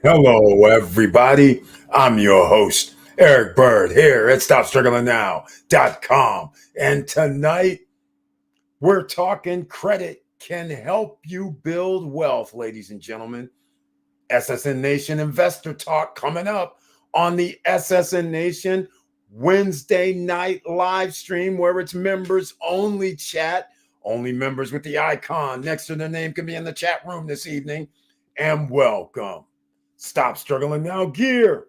Hello, everybody. I'm your host, Eric Bird, here at StopStrugglingNow.com. And tonight, we're talking credit can help you build wealth, ladies and gentlemen. SSN Nation Investor Talk coming up on the SSN Nation Wednesday night live stream where it's members only chat. Only members with the icon next to their name can be in the chat room this evening. And welcome. Stop Struggling Now gear.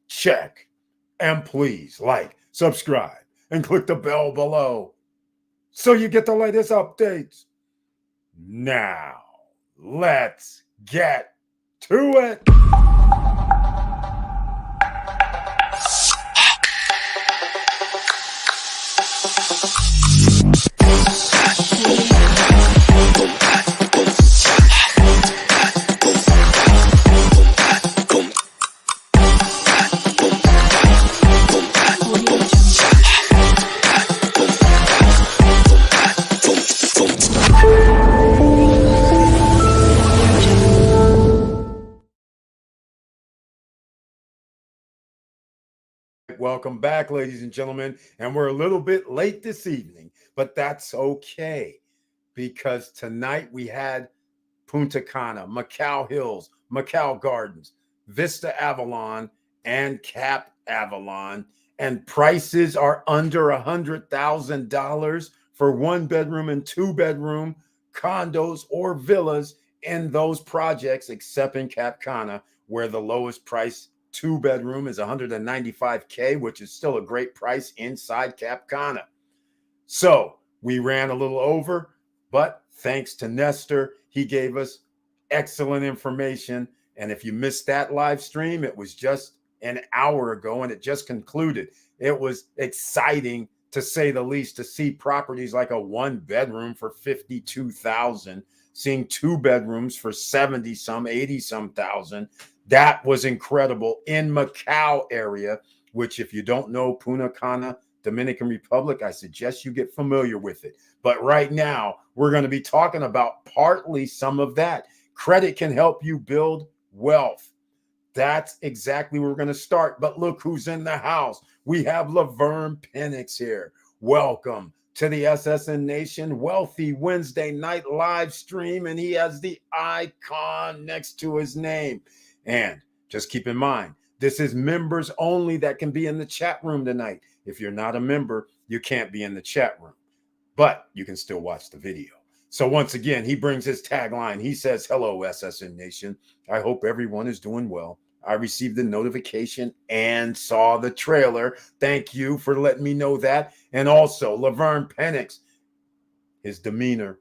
Check. And please like, subscribe, and click the bell below so you get the latest updates. Now, let's get to it. Welcome back, ladies and gentlemen. And we're a little bit late this evening, but that's okay because tonight we had Punta Cana, Macau Hills, Macau Gardens, Vista Avalon, and Cap Avalon. And prices are under $100,000 for 1 bedroom and 2 bedroom condos or villas in those projects, except in Cap Cana, where the lowest price 2 bedroom is $195K, which is still a great price inside Cap Cana. So we ran a little over, but thanks to Nestor, he gave us excellent information. And if you missed that live stream, it was just an hour ago and it just concluded. It was exciting to say the least to see properties like a 1 bedroom for 52,000, seeing 2 bedrooms for 70 some, 80 some thousand. That was incredible in Macau area, which if you don't know Punta Cana, Dominican Republic, I suggest you get familiar with it. But right now, we're going to be talking about partly some of that. Credit can help you build wealth. That's exactly where we're going to start. But look who's in the house. We have Laverne Penix here. Welcome to the SSN Nation Wealthy Wednesday night live stream. And he has the icon next to his name. And just keep in mind, this is members only that can be in the chat room tonight. If you're not a member, you can't be in the chat room, but you can still watch the video. So once again, he brings his tagline. He says, hello, SSN Nation. I hope everyone is doing well. I received the notification and saw the trailer. Thank you for letting me know that. And also, Laverne Penix, his demeanor,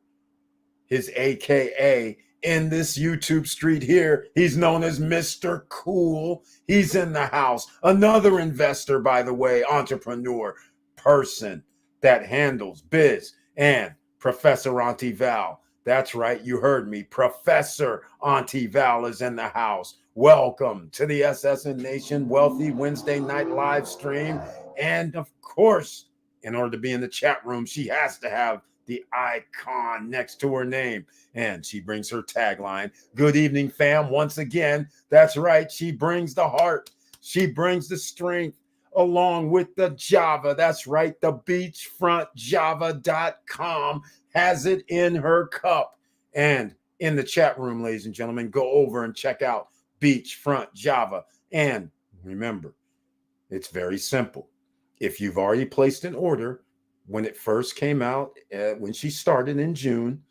his AKA in this YouTube street here, he's known as Mr. Cool. He's in the house. Another investor, by the way, entrepreneur, person that handles biz. And Professor Auntie Val. That's right, you heard me. Professor Auntie Val is in the house. Welcome to the SSN Nation Wealthy Wednesday night live stream. And of course, in order to be in the chat room, she has to have the icon next to her name. And she brings her tagline. Good evening, fam. Once again, that's right. She brings the heart. She brings the strength along with the Java. That's right. The beachfrontjava.com has it in her cup. And in the chat room, ladies and gentlemen, go over and check out Beachfront Java. And remember, it's very simple. If you've already placed an order, when it first came out, when she started in June,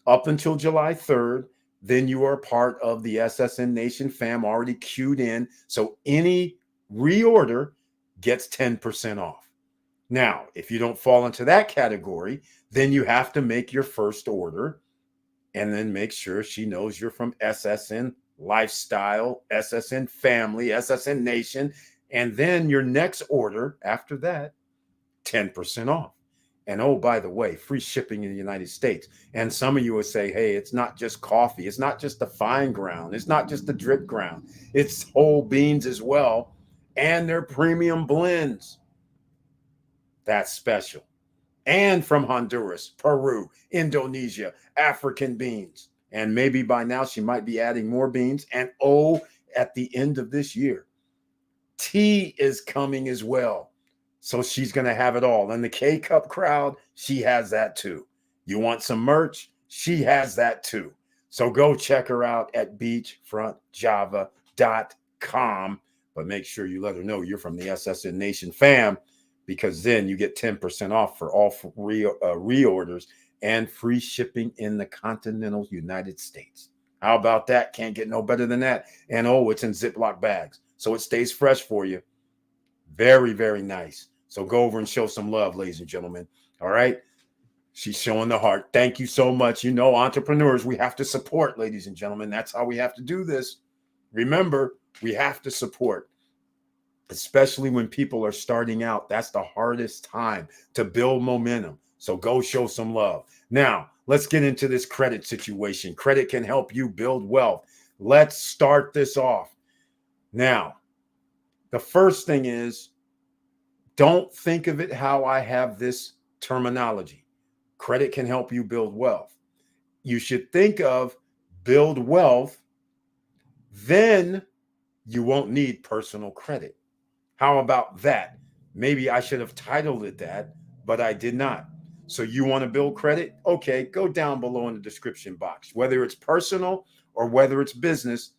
up until July 3rd, then you are part of the SSN Nation fam already queued in. So any reorder gets 10% off. Now, if you don't fall into that category, then you have to make your first order and then make sure she knows you're from SSN Lifestyle, SSN Family, SSN Nation. And then your next order after that, 10% off. And oh, by the way, free shipping in the United States. And some of you will say, hey, it's not just coffee. It's not just the fine ground. It's not just the drip ground. It's whole beans as well. And they're premium blends. That's special. And from Honduras, Peru, Indonesia, African beans. And maybe by now she might be adding more beans. And oh, at the end of this year, tea is coming as well. So she's going to have it all. And the K Cup crowd, she has that too. You want some merch? She has that too. So go check her out at beachfrontjava.com. But make sure you let her know you're from the SSN Nation fam, because then you get 10% off for all reorders and free shipping in the continental United States. How about that? Can't get no better than that. And oh, it's in Ziploc bags, so it stays fresh for you. Very, very nice. So go over and show some love, ladies and gentlemen. All right. She's showing the heart. Thank you so much. You know, entrepreneurs, we have to support, ladies and gentlemen. That's how we have to do this. Remember, we have to support, especially when people are starting out. That's the hardest time to build momentum. So go show some love. Now, let's get into this credit situation. Credit can help you build wealth. Let's start this off. Now, the first thing is, don't think of it how I have this terminology. Credit can help you build wealth. You should think of build wealth, then you won't need personal credit. How about that? Maybe I should have titled it that, but I did not. So you want to build credit? Okay, go down below in the description box. Whether it's personal or whether it's business,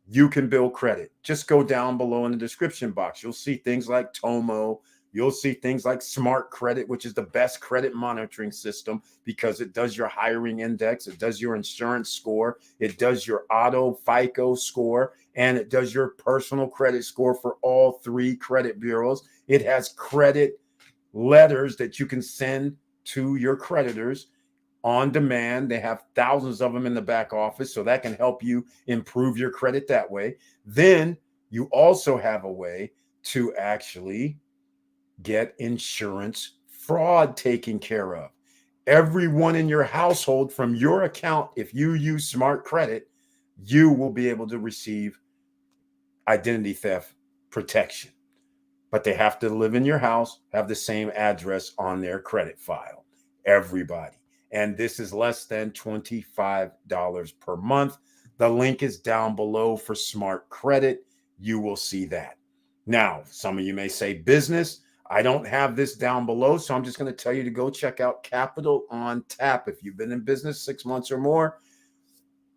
you can build credit. Just go down below in the description box. You'll see things like Tomo. You'll see things like Smart Credit, which is the best credit monitoring system because it does your hiring index, it does your insurance score, it does your auto FICO score, and it does your personal credit score for all three credit bureaus. It has credit letters that you can send to your creditors on demand. They have thousands of them in the back office, so that can help you improve your credit that way. Then you also have a way to actually get insurance fraud taken care of. Everyone in your household from your account, if you use Smart Credit, you will be able to receive identity theft protection. But they have to live in your house, have the same address on their credit file. Everybody. And this is less than $25 per month. The link is down below for Smart Credit. You will see that. Now, some of you may say business. I don't have this down below, so I'm just going to tell you to go check out Capital on Tap. If you've been in business 6 months or more,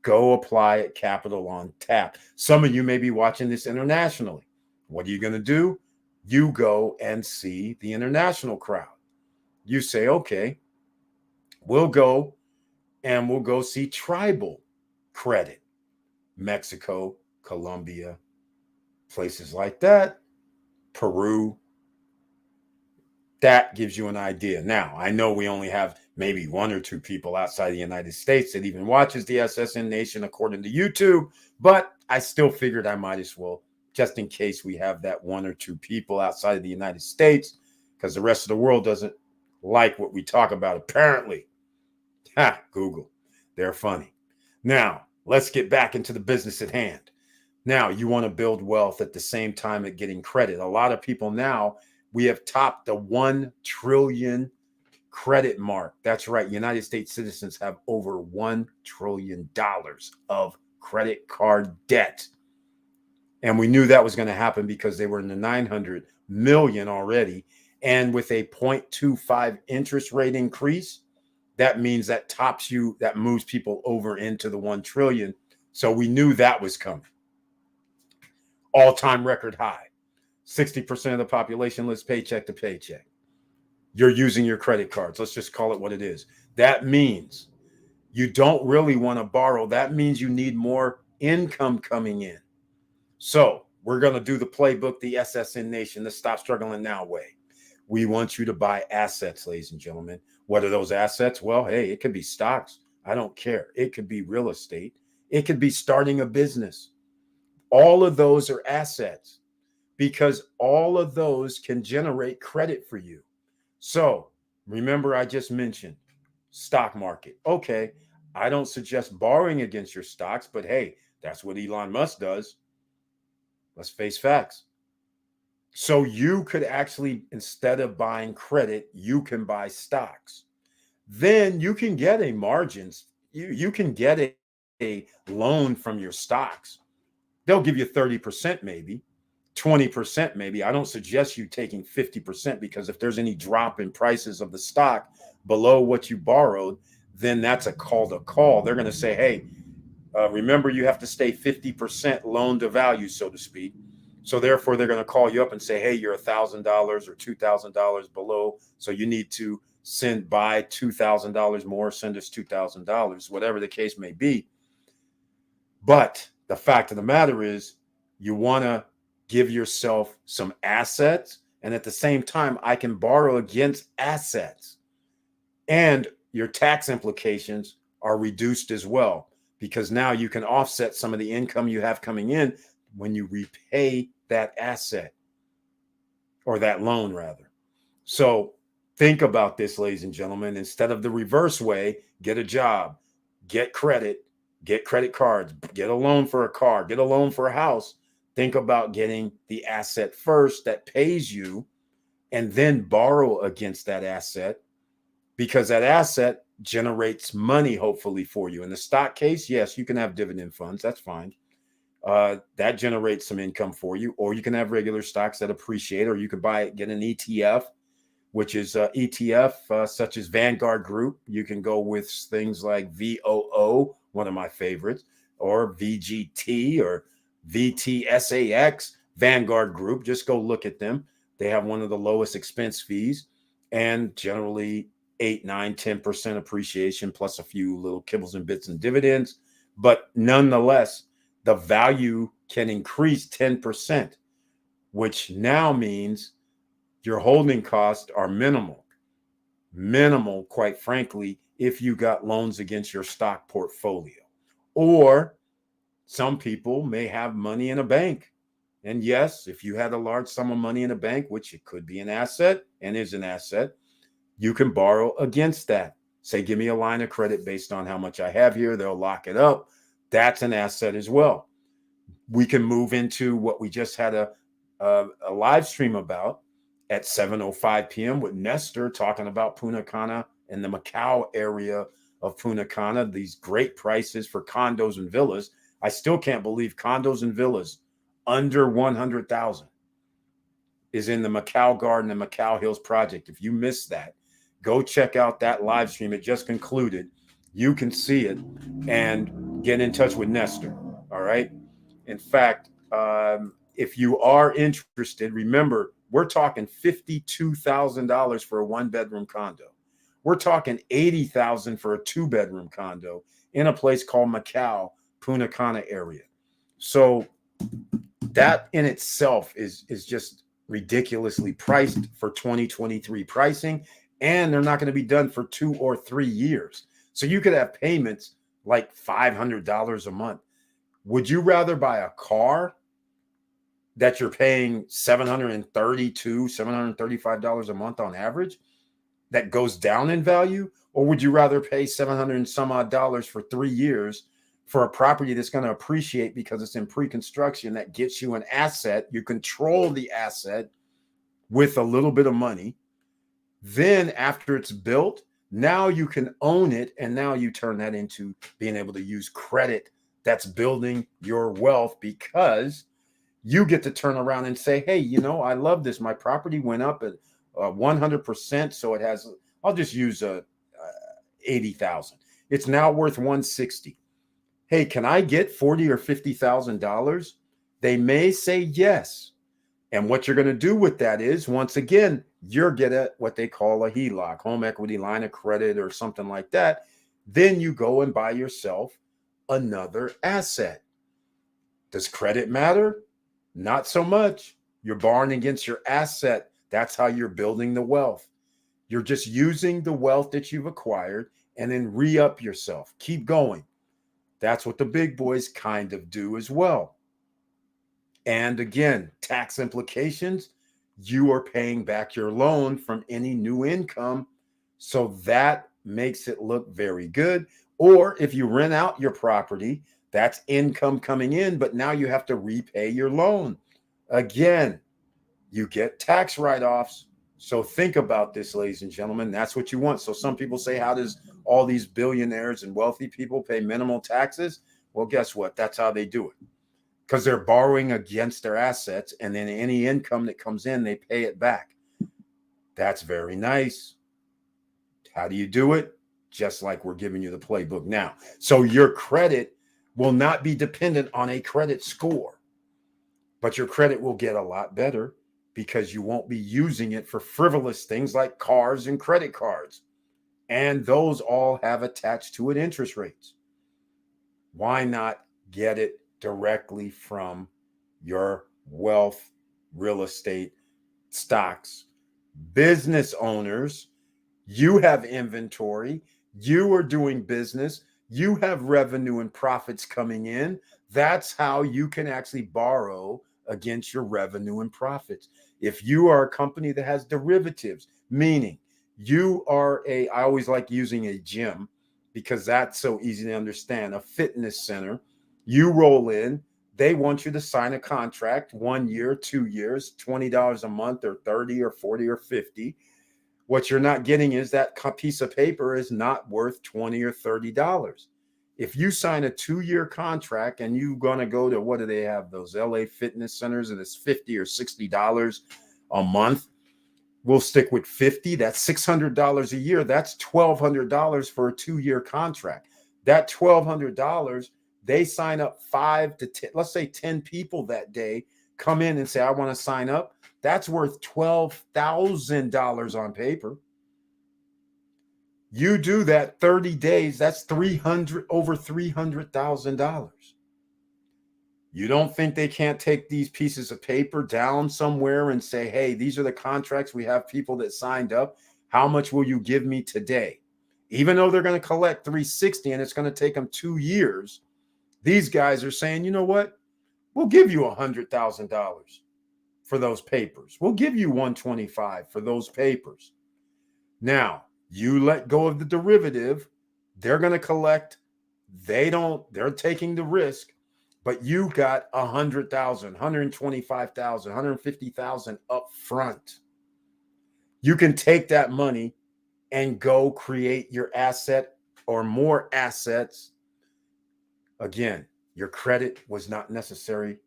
go apply at Capital on Tap. Some of you may be watching this internationally. What are you going to do? You go and see the international crowd. You say, okay, we'll go see Tribal Credit. Mexico, Colombia, places like that, Peru. That gives you an idea. Now, I know we only have maybe 1 or 2 people outside the United States that even watches the SSN Nation according to YouTube, but I still figured I might as well, just in case we have that 1 or 2 people outside of the United States, because the rest of the world doesn't like what we talk about, apparently. Ha, Google. They're funny. Now, let's get back into the business at hand. Now, you want to build wealth at the same time at getting credit. A lot of people now, we have topped the 1 trillion credit mark. That's right. United States citizens have over $1 trillion of credit card debt. And we knew that was going to happen because they were in the 900 million already. And with a 0.25 interest rate increase, that means that tops you, that moves people over into the 1 trillion. So we knew that was coming. All-time record high. 60% of the population lives paycheck to paycheck. You're using your credit cards. Let's just call it what it is. That means you don't really want to borrow. That means you need more income coming in. So we're going to do the playbook, the SSN Nation, the Stop Struggling Now way. We want you to buy assets, ladies and gentlemen. What are those assets? Well, hey, it could be stocks. I don't care. It could be real estate. It could be starting a business. All of those are assets, because all of those can generate credit for you. So remember, I just mentioned stock market. Okay, I don't suggest borrowing against your stocks, but hey, that's what Elon Musk does. Let's face facts. So you could actually, instead of buying credit, you can buy stocks. Then you can get a margins. You can get a loan from your stocks, they'll give you 30% maybe, 20% maybe. I don't suggest you taking 50% because if there's any drop in prices of the stock below what you borrowed, then that's a call to call. They're going to say, hey, remember, you have to stay 50% loan to value, so to speak. So therefore, they're going to call you up and say, hey, you're $1,000 or $2,000 below. So you need to buy $2,000 more, send us $2,000, whatever the case may be. But the fact of the matter is, you want to give yourself some assets. And at the same time, I can borrow against assets. And your tax implications are reduced as well, because now you can offset some of the income you have coming in when you repay that asset, or that loan rather. So think about this, ladies and gentlemen. Instead of the reverse way, get a job, get credit cards, get a loan for a car, get a loan for a house. Think about getting the asset first that pays you, and then borrow against that asset, because that asset generates money, hopefully, for you. In the stock case, yes, you can have dividend funds. That's fine. That generates some income for you. Or you can have regular stocks that appreciate, or you could get an ETF, which is ETF such as Vanguard Group. You can go with things like VOO, one of my favorites, or VGT or VTSAX, Vanguard Group. Just go look at them. They have one of the lowest expense fees, and generally 8, 9, 10% appreciation, plus a few little kibbles and bits and dividends. But nonetheless, the value can increase 10%, which now means your holding costs are minimal, quite frankly, if you got loans against your stock portfolio. Or some people may have money in a bank. And yes, if you had a large sum of money in a bank, which it could be an asset and is an asset, you can borrow against that. Say, give me a line of credit based on how much I have here. They'll lock it up. That's an asset as well. We can move into what we just had a live stream about at 7:05 p.m. with Nestor, talking about Punta Cana and the Macau area of Punta Cana, these great prices for condos and villas. I still can't believe condos and villas under 100,000 is in the Macau Garden and Macau Hills project. If you missed that, go check out that live stream. It just concluded. You can see it and get in touch with Nestor. All right. In fact, if you are interested, remember, we're talking $52,000 for a 1-bedroom condo. We're talking $80,000 for a 2-bedroom condo in a place called Macau, Punta Cana area. So that in itself is just ridiculously priced for 2023 pricing, and they're not going to be done for 2 or 3 years. So you could have payments like $500 a month. Would you rather buy a car that you're paying $732, $735 a month on average that goes down in value? Or would you rather pay $700 and some odd dollars for 3 years for a property that's going to appreciate because it's in pre-construction, that gets you an asset? You control the asset with a little bit of money. Then after it's built, now you can own it, and now you turn that into being able to use credit that's building your wealth, because you get to turn around and say, hey, you know, I love this. My property went up at 100%. So it has, I'll just use 80,000. It's now worth 160. Hey, can I get $40,000 or $50,000? They may say yes. And what you're going to do with that is, once again, you're get at what they call a HELOC, home equity line of credit, or something like that. Then you go and buy yourself another asset. Does credit matter? Not so much. You're borrowing against your asset. That's how you're building the wealth. You're just using the wealth that you've acquired and then re-up yourself. Keep going. That's what the big boys kind of do as well. And again, tax implications, you are paying back your loan from any new income. So that makes it look very good. Or if you rent out your property, that's income coming in, but now you have to repay your loan. Again, you get tax write-offs. So think about this, ladies and gentlemen. That's what you want. So some people say, how does all these billionaires and wealthy people pay minimal taxes? Well, guess what? That's how they do it, because they're borrowing against their assets, and then any income that comes in, they pay it back. That's very nice. How do you do it? Just like we're giving you the playbook now. So your credit will not be dependent on a credit score, but your credit will get a lot better because you won't be using it for frivolous things like cars and credit cards. And those all have attached to it interest rates. Why not get it directly from your wealth, real estate, stocks, business owners? You have inventory, you are doing business, you have revenue and profits coming in. That's how you can actually borrow against your revenue and profits. If you are a company that has derivatives, meaning you are I always like using a gym because that's so easy to understand, a fitness center. You roll in, they want you to sign a contract, 1 year, 2 years, $20 a month or 30 or 40 or 50. What you're not getting is that piece of paper is not worth $20 or $30. If you sign a 2-year contract and you're going to go to, what do they have, those LA fitness centers, and it's $50 or $60 a month, we'll stick with 50. That's $600 a year. That's $1,200 for a 2-year contract. That $1,200, they sign up 5 to 10, let's say 10 people that day come in and say, I want to sign up. That's worth $12,000 on paper. You do that 30 days, that's over $300,000. You don't think they can't take these pieces of paper down somewhere and say, hey, these are the contracts. We have people that signed up. How much will you give me today? Even though they're going to collect 360 and it's going to take them 2 years, these guys are saying, you know what? We'll give you $100,000 for those papers. We'll give you $125,000 for those papers. Now, you let go of the derivative, they're going to collect. They're taking the risk, but you got $100,000, $125,000, $150,000 up front. You can take that money and go create your asset or more assets. Again, your credit was not necessary.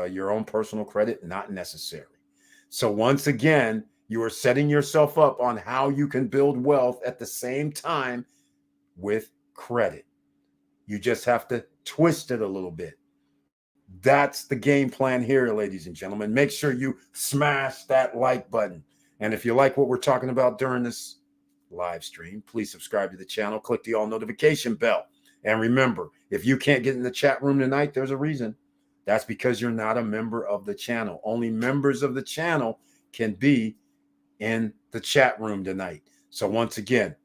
Your own personal credit, not necessary. So once again, you are setting yourself up on how you can build wealth at the same time with credit. You just have to twist it a little bit. That's the game plan here, ladies and gentlemen. Make sure you smash that like button. And if you like what we're talking about during this live stream, please subscribe to the channel, click the all notification bell. And remember, if you can't get in the chat room tonight, there's a reason. That's because you're not a member of the channel. Only members of the channel can be in the chat room tonight. So once again,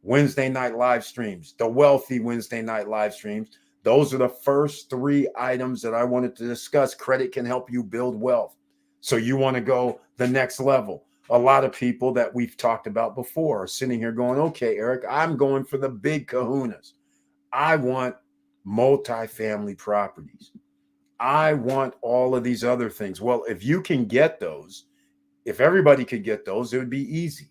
Wednesday night live streams, the wealthy Wednesday night live streams. Those are the first 3 items that I wanted to discuss. Credit can help you build wealth. So you want to go the next level. A lot of people that we've talked about before are sitting here going, okay, Eric, I'm going for the big kahunas. I want multifamily properties. I want all of these other things. Well, if you can get those, if everybody could get those, it would be easy.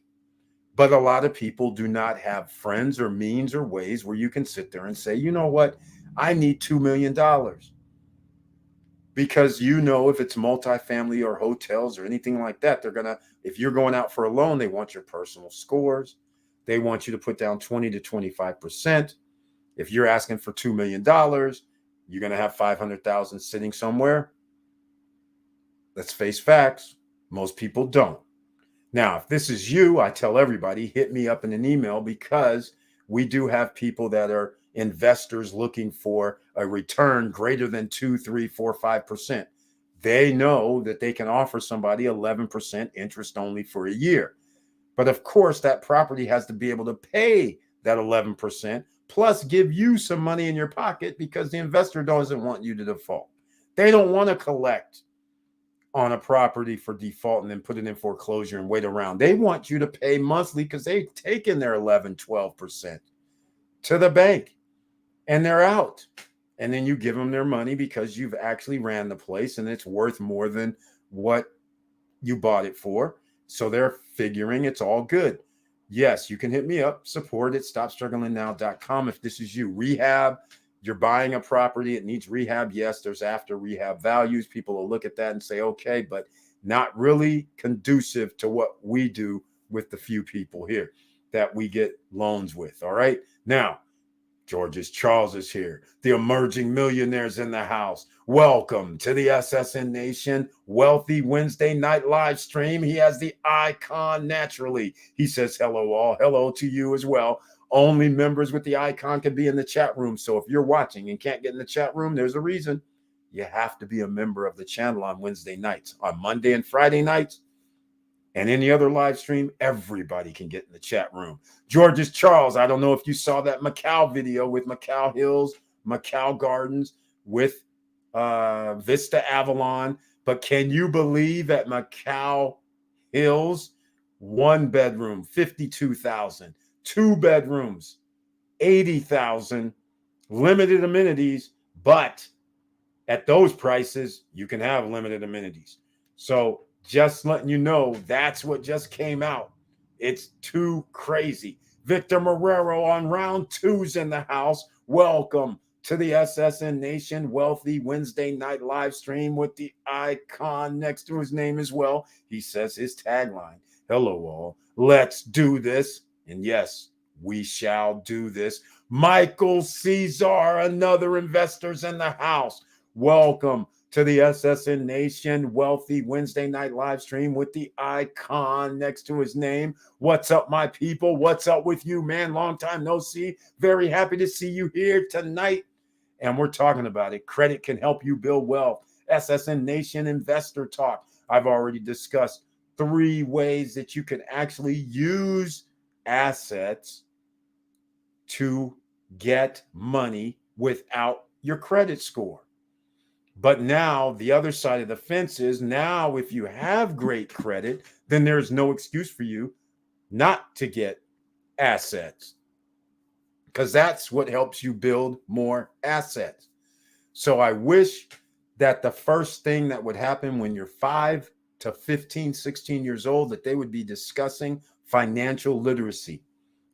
But a lot of people do not have friends or means or ways where you can sit there and say, you know what, I need $2 million. Because if it's multifamily or hotels or anything like that, they're going to, if you're going out for a loan, they want your personal scores. They want you to put down 20 to 25%. If you're asking for $2 million, you're going to have 500,000 sitting somewhere. Let's face facts. Most people don't. Now, if this is you, I tell everybody, hit me up in an email, because we do have people that are investors looking for a return greater than 2, 3, 4, 5%. They know that they can offer somebody 11% interest only for a year. But of course, that property has to be able to pay that 11%, plus give you some money in your pocket, because the investor doesn't want you to default. They don't want to collect on a property for default and then put it in foreclosure and wait around. They want you to pay monthly, because they've taken their 11, 12% to the bank and they're out. And then you give them their money because you've actually ran the place and it's worth more than what you bought it for. So they're figuring it's all good. Yes, you can hit me up, support at stopstrugglingnow.com if this is you. Rehab, you're buying a property, it needs rehab. Yes, there's after rehab values. People will look at that and say, okay, but not really conducive to what we do with the few people here that we get loans with. All right. Now, Charles is here. The emerging millionaires in the house. Welcome to the SSN Nation Wealthy Wednesday night live stream. He has the icon naturally. He says hello all. Hello to you as well. Only members with the icon can be in the chat room. So if you're watching and can't get in the chat room, there's a reason. You have to be a member of the channel on Wednesday nights. On Monday and Friday nights, and any other live stream, everybody can get in the chat room. Charles, I don't know if you saw that Macau video with Macau Hills, Macau Gardens with Vista Avalon. But can you believe at Macau Hills, 1 bedroom, 52,000, 2 bedrooms, 80,000, limited amenities, but at those prices, you can have limited amenities. So just letting you know, that's what just came out. It's too crazy. Victor Marrero on round 2's in the house. Welcome to the SSN Nation Wealthy Wednesday night live stream with the icon next to his name as well. He says his tagline, hello all, let's do this. And yes, we shall do this. Michael Caesar, another investor's in the house. Welcome to the SSN Nation Wealthy Wednesday night live stream with the icon next to his name. What's up, my people? What's up with you, man? Long time no see. Very happy to see you here tonight. And we're talking about it. Credit can help you build wealth. SSN Nation Investor Talk. I've already discussed 3 ways that you can actually use assets to get money without your credit score. But now the other side of the fence is now if you have great credit, then there's no excuse for you not to get assets, because that's what helps you build more assets. So I wish that the first thing that would happen when you're 5 to 15, 16 years old, that they would be discussing financial literacy,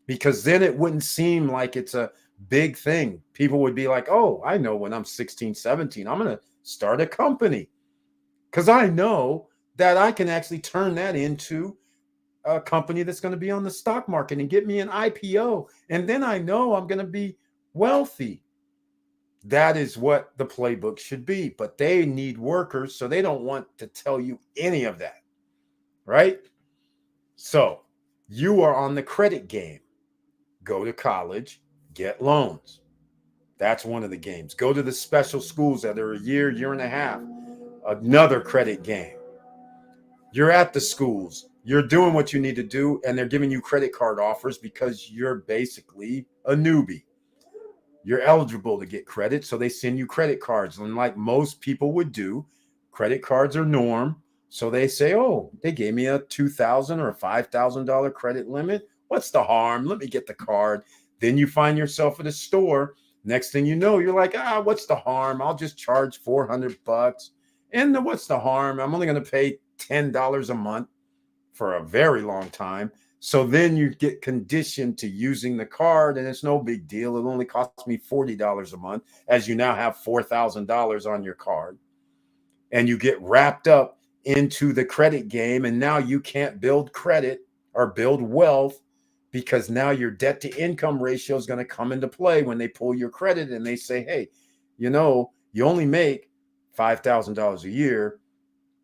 because then it wouldn't seem like it's a big thing. People would be like, oh, I know when I'm 16, 17, I'm going to start a company, because I know that I can actually turn that into a company that's going to be on the stock market and get me an IPO. And then I know I'm going to be wealthy. That is what the playbook should be. But they need workers, so they don't want to tell you any of that. Right? So you are on the credit game. Go to college, get loans. That's one of the games. Go to the special schools that are a year, year and a half. Another credit game. You're at the schools. You're doing what you need to do, and they're giving you credit card offers because you're basically a newbie. You're eligible to get credit, so they send you credit cards. And like most people would do, credit cards are norm. So they say, oh, they gave me a $2,000 or a $5,000 credit limit. What's the harm? Let me get the card. Then you find yourself at a store. Next thing you know, you're like, what's the harm? I'll just charge $400. And what's the harm? I'm only going to pay $10 a month for a very long time. So then you get conditioned to using the card, and it's no big deal. It only costs me $40 a month, as you now have $4,000 on your card. And you get wrapped up into the credit game, and now you can't build credit or build wealth, because now your debt to income ratio is going to come into play when they pull your credit and they say, hey, you only make $5,000 a year.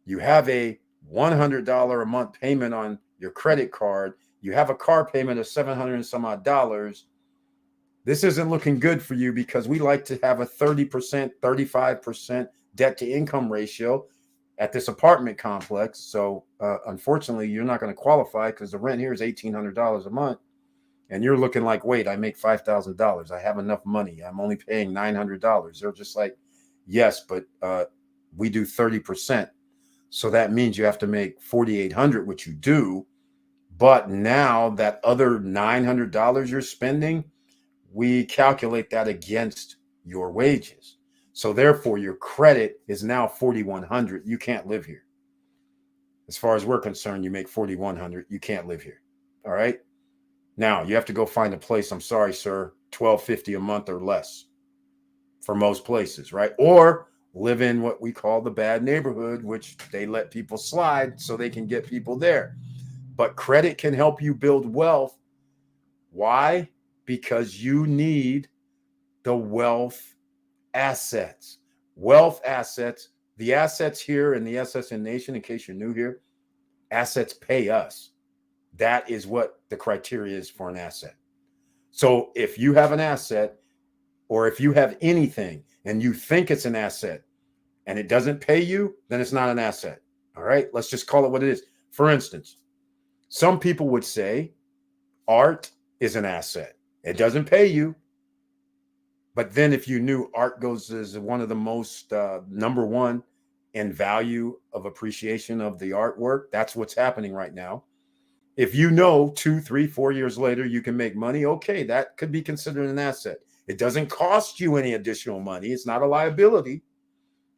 You have a $100 a month payment on your credit card. You have a car payment of $700 and some odd dollars. This isn't looking good for you, because we like to have a 30%, 35% debt to income ratio at this apartment complex. So unfortunately, you're not going to qualify, because the rent here is $1,800 a month. And you're looking like, wait, I make $5,000. I have enough money. I'm only paying $900. They're just like, yes, but we do 30%. So that means you have to make $4,800, which you do. But now that other $900 you're spending, we calculate that against your wages. So therefore, your credit is now $4,100. You can't live here. As far as we're concerned, you make $4,100. You can't live here. All right. Now you have to go find a place. I'm sorry, sir. $1,250 a month or less. for most places, right? Or live in what we call the bad neighborhood, which they let people slide so they can get people there. But credit can help you build wealth. Why? Because you need the wealth assets. Wealth assets, the assets here in the SSN Nation, in case you're new here, assets pay us. That is what the criteria is for an asset. So if you have an asset, or if you have anything and you think it's an asset and it doesn't pay you, then it's not an asset. All right, let's just call it what it is. For instance, some people would say art is an asset. It doesn't pay you. But then if you knew art goes as one of the most number one in value of appreciation of the artwork, that's what's happening right now. If you know 2, 3, 4 years later you can make money, okay, that could be considered an asset. It doesn't cost you any additional money. It's not a liability,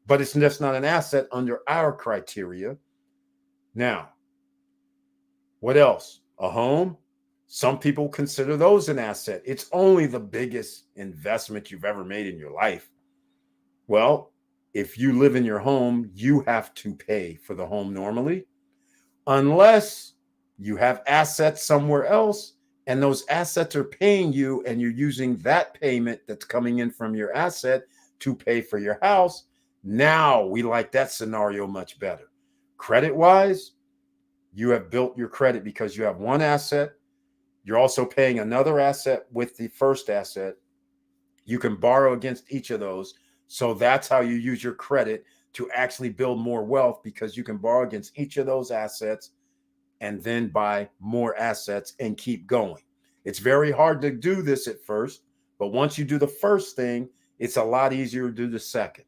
but it's just not an asset under our criteria. Now, what else? A home? Some people consider those an asset. It's only the biggest investment you've ever made in your life. Well, if you live in your home, you have to pay for the home normally, unless you have assets somewhere else and those assets are paying you and you're using that payment that's coming in from your asset to pay for your house. Now we like that scenario much better. Credit wise, you have built your credit because you have one asset. You're also paying another asset with the first asset. You can borrow against each of those. So that's how you use your credit to actually build more wealth, because you can borrow against each of those assets and then buy more assets and keep going. It's very hard to do this at first, but once you do the first thing, it's a lot easier to do the second.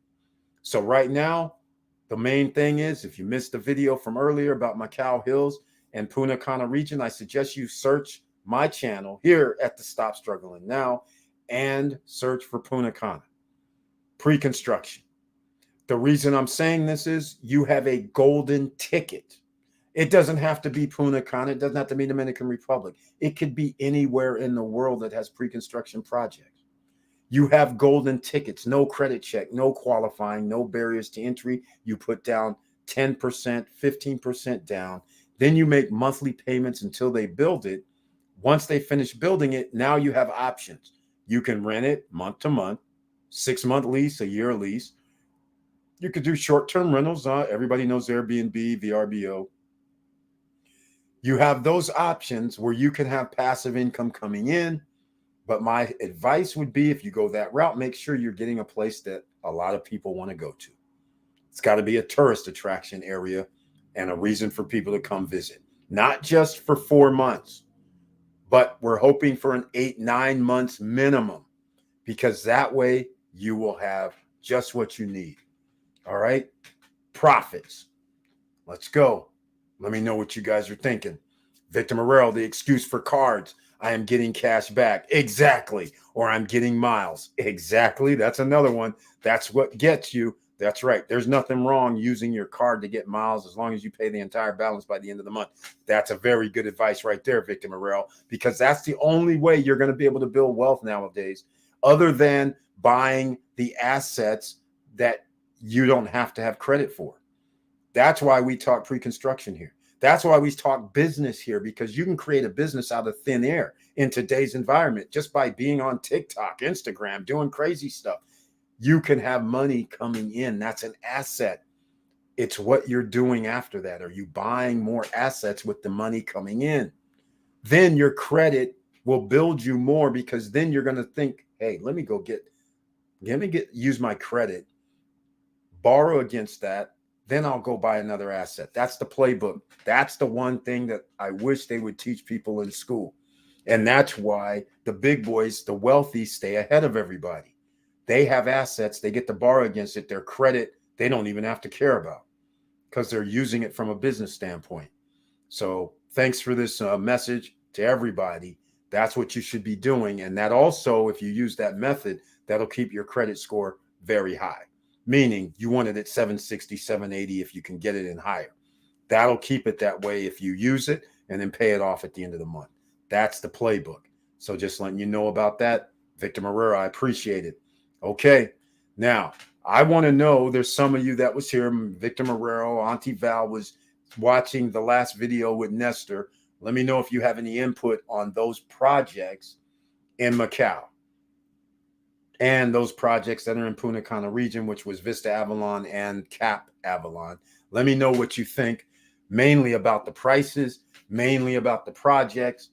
So right now, the main thing is, if you missed the video from earlier about Macau Hills and Punta Cana region, I suggest you search my channel here at the Stop Struggling Now and search for Punta Cana pre-construction. The reason I'm saying this is you have a golden ticket. It doesn't have to be Punta Cana. It doesn't have to be Dominican Republic. It could be anywhere in the world that has pre-construction projects. You have golden tickets, no credit check, no qualifying, no barriers to entry. You put down 10%, 15% down. Then you make monthly payments until they build it. Once they finish building it, now you have options. You can rent it month to month, 6-month lease, a year lease. You could do short-term rentals. Everybody knows Airbnb, VRBO. You have those options where you can have passive income coming in. But my advice would be, if you go that route, make sure you're getting a place that a lot of people want to go to. It's got to be a tourist attraction area and a reason for people to come visit. Not just for 4 months, but we're hoping for an 8-9 months minimum, because that way you will have just what you need. All right. Profits. Let's go. Let me know what you guys are thinking. Victor Morrell, the excuse for cards. I am getting cash back. Exactly. Or I'm getting miles. Exactly. That's another one. That's what gets you. That's right. There's nothing wrong using your card to get miles as long as you pay the entire balance by the end of the month. That's a very good advice right there, Victor Morrell, because that's the only way you're going to be able to build wealth nowadays, other than buying the assets that you don't have to have credit for. That's why we talk pre-construction here. That's why we talk business here, because you can create a business out of thin air in today's environment just by being on TikTok, Instagram, doing crazy stuff. You can have money coming in. That's an asset. It's what you're doing after that. Are you buying more assets with the money coming in? Then your credit will build you more, because then you're going to think, hey, let me use my credit, borrow against that. Then I'll go buy another asset. That's the playbook. That's the one thing that I wish they would teach people in school. And that's why the big boys, the wealthy, stay ahead of everybody. They have assets. They get to borrow against it. Their credit, they don't even have to care about, because they're using it from a business standpoint. So thanks for this message to everybody. That's what you should be doing. And that also, if you use that method, that'll keep your credit score very high. Meaning you want it at 760, 780 if you can get it in higher. That'll keep it that way if you use it and then pay it off at the end of the month. That's the playbook. So just letting you know about that. Victor Morrell, I appreciate it. Okay. Now, I want to know, there's some of you that was here, Victor Marrero, Auntie Val was watching the last video with Nestor. Let me know if you have any input on those projects in Macau and those projects that are in Punta Cana region, which was Vista Avalon and Cap Avalon. Let me know what you think, mainly about the prices, mainly about the projects.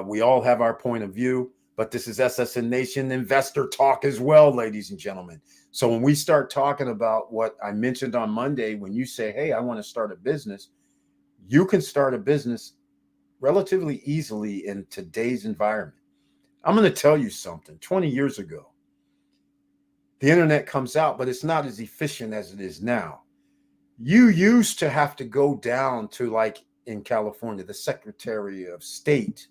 We all have our point of view, but this is SSN Nation investor talk as well, ladies and gentlemen. So when we start talking about what I mentioned on Monday, when you say, hey, I want to start a business, you can start a business relatively easily in today's environment. I'm going to tell you something. 20 years ago, the internet comes out, but it's not as efficient as it is now. You used to have to go down to, like in California, the Secretary of State.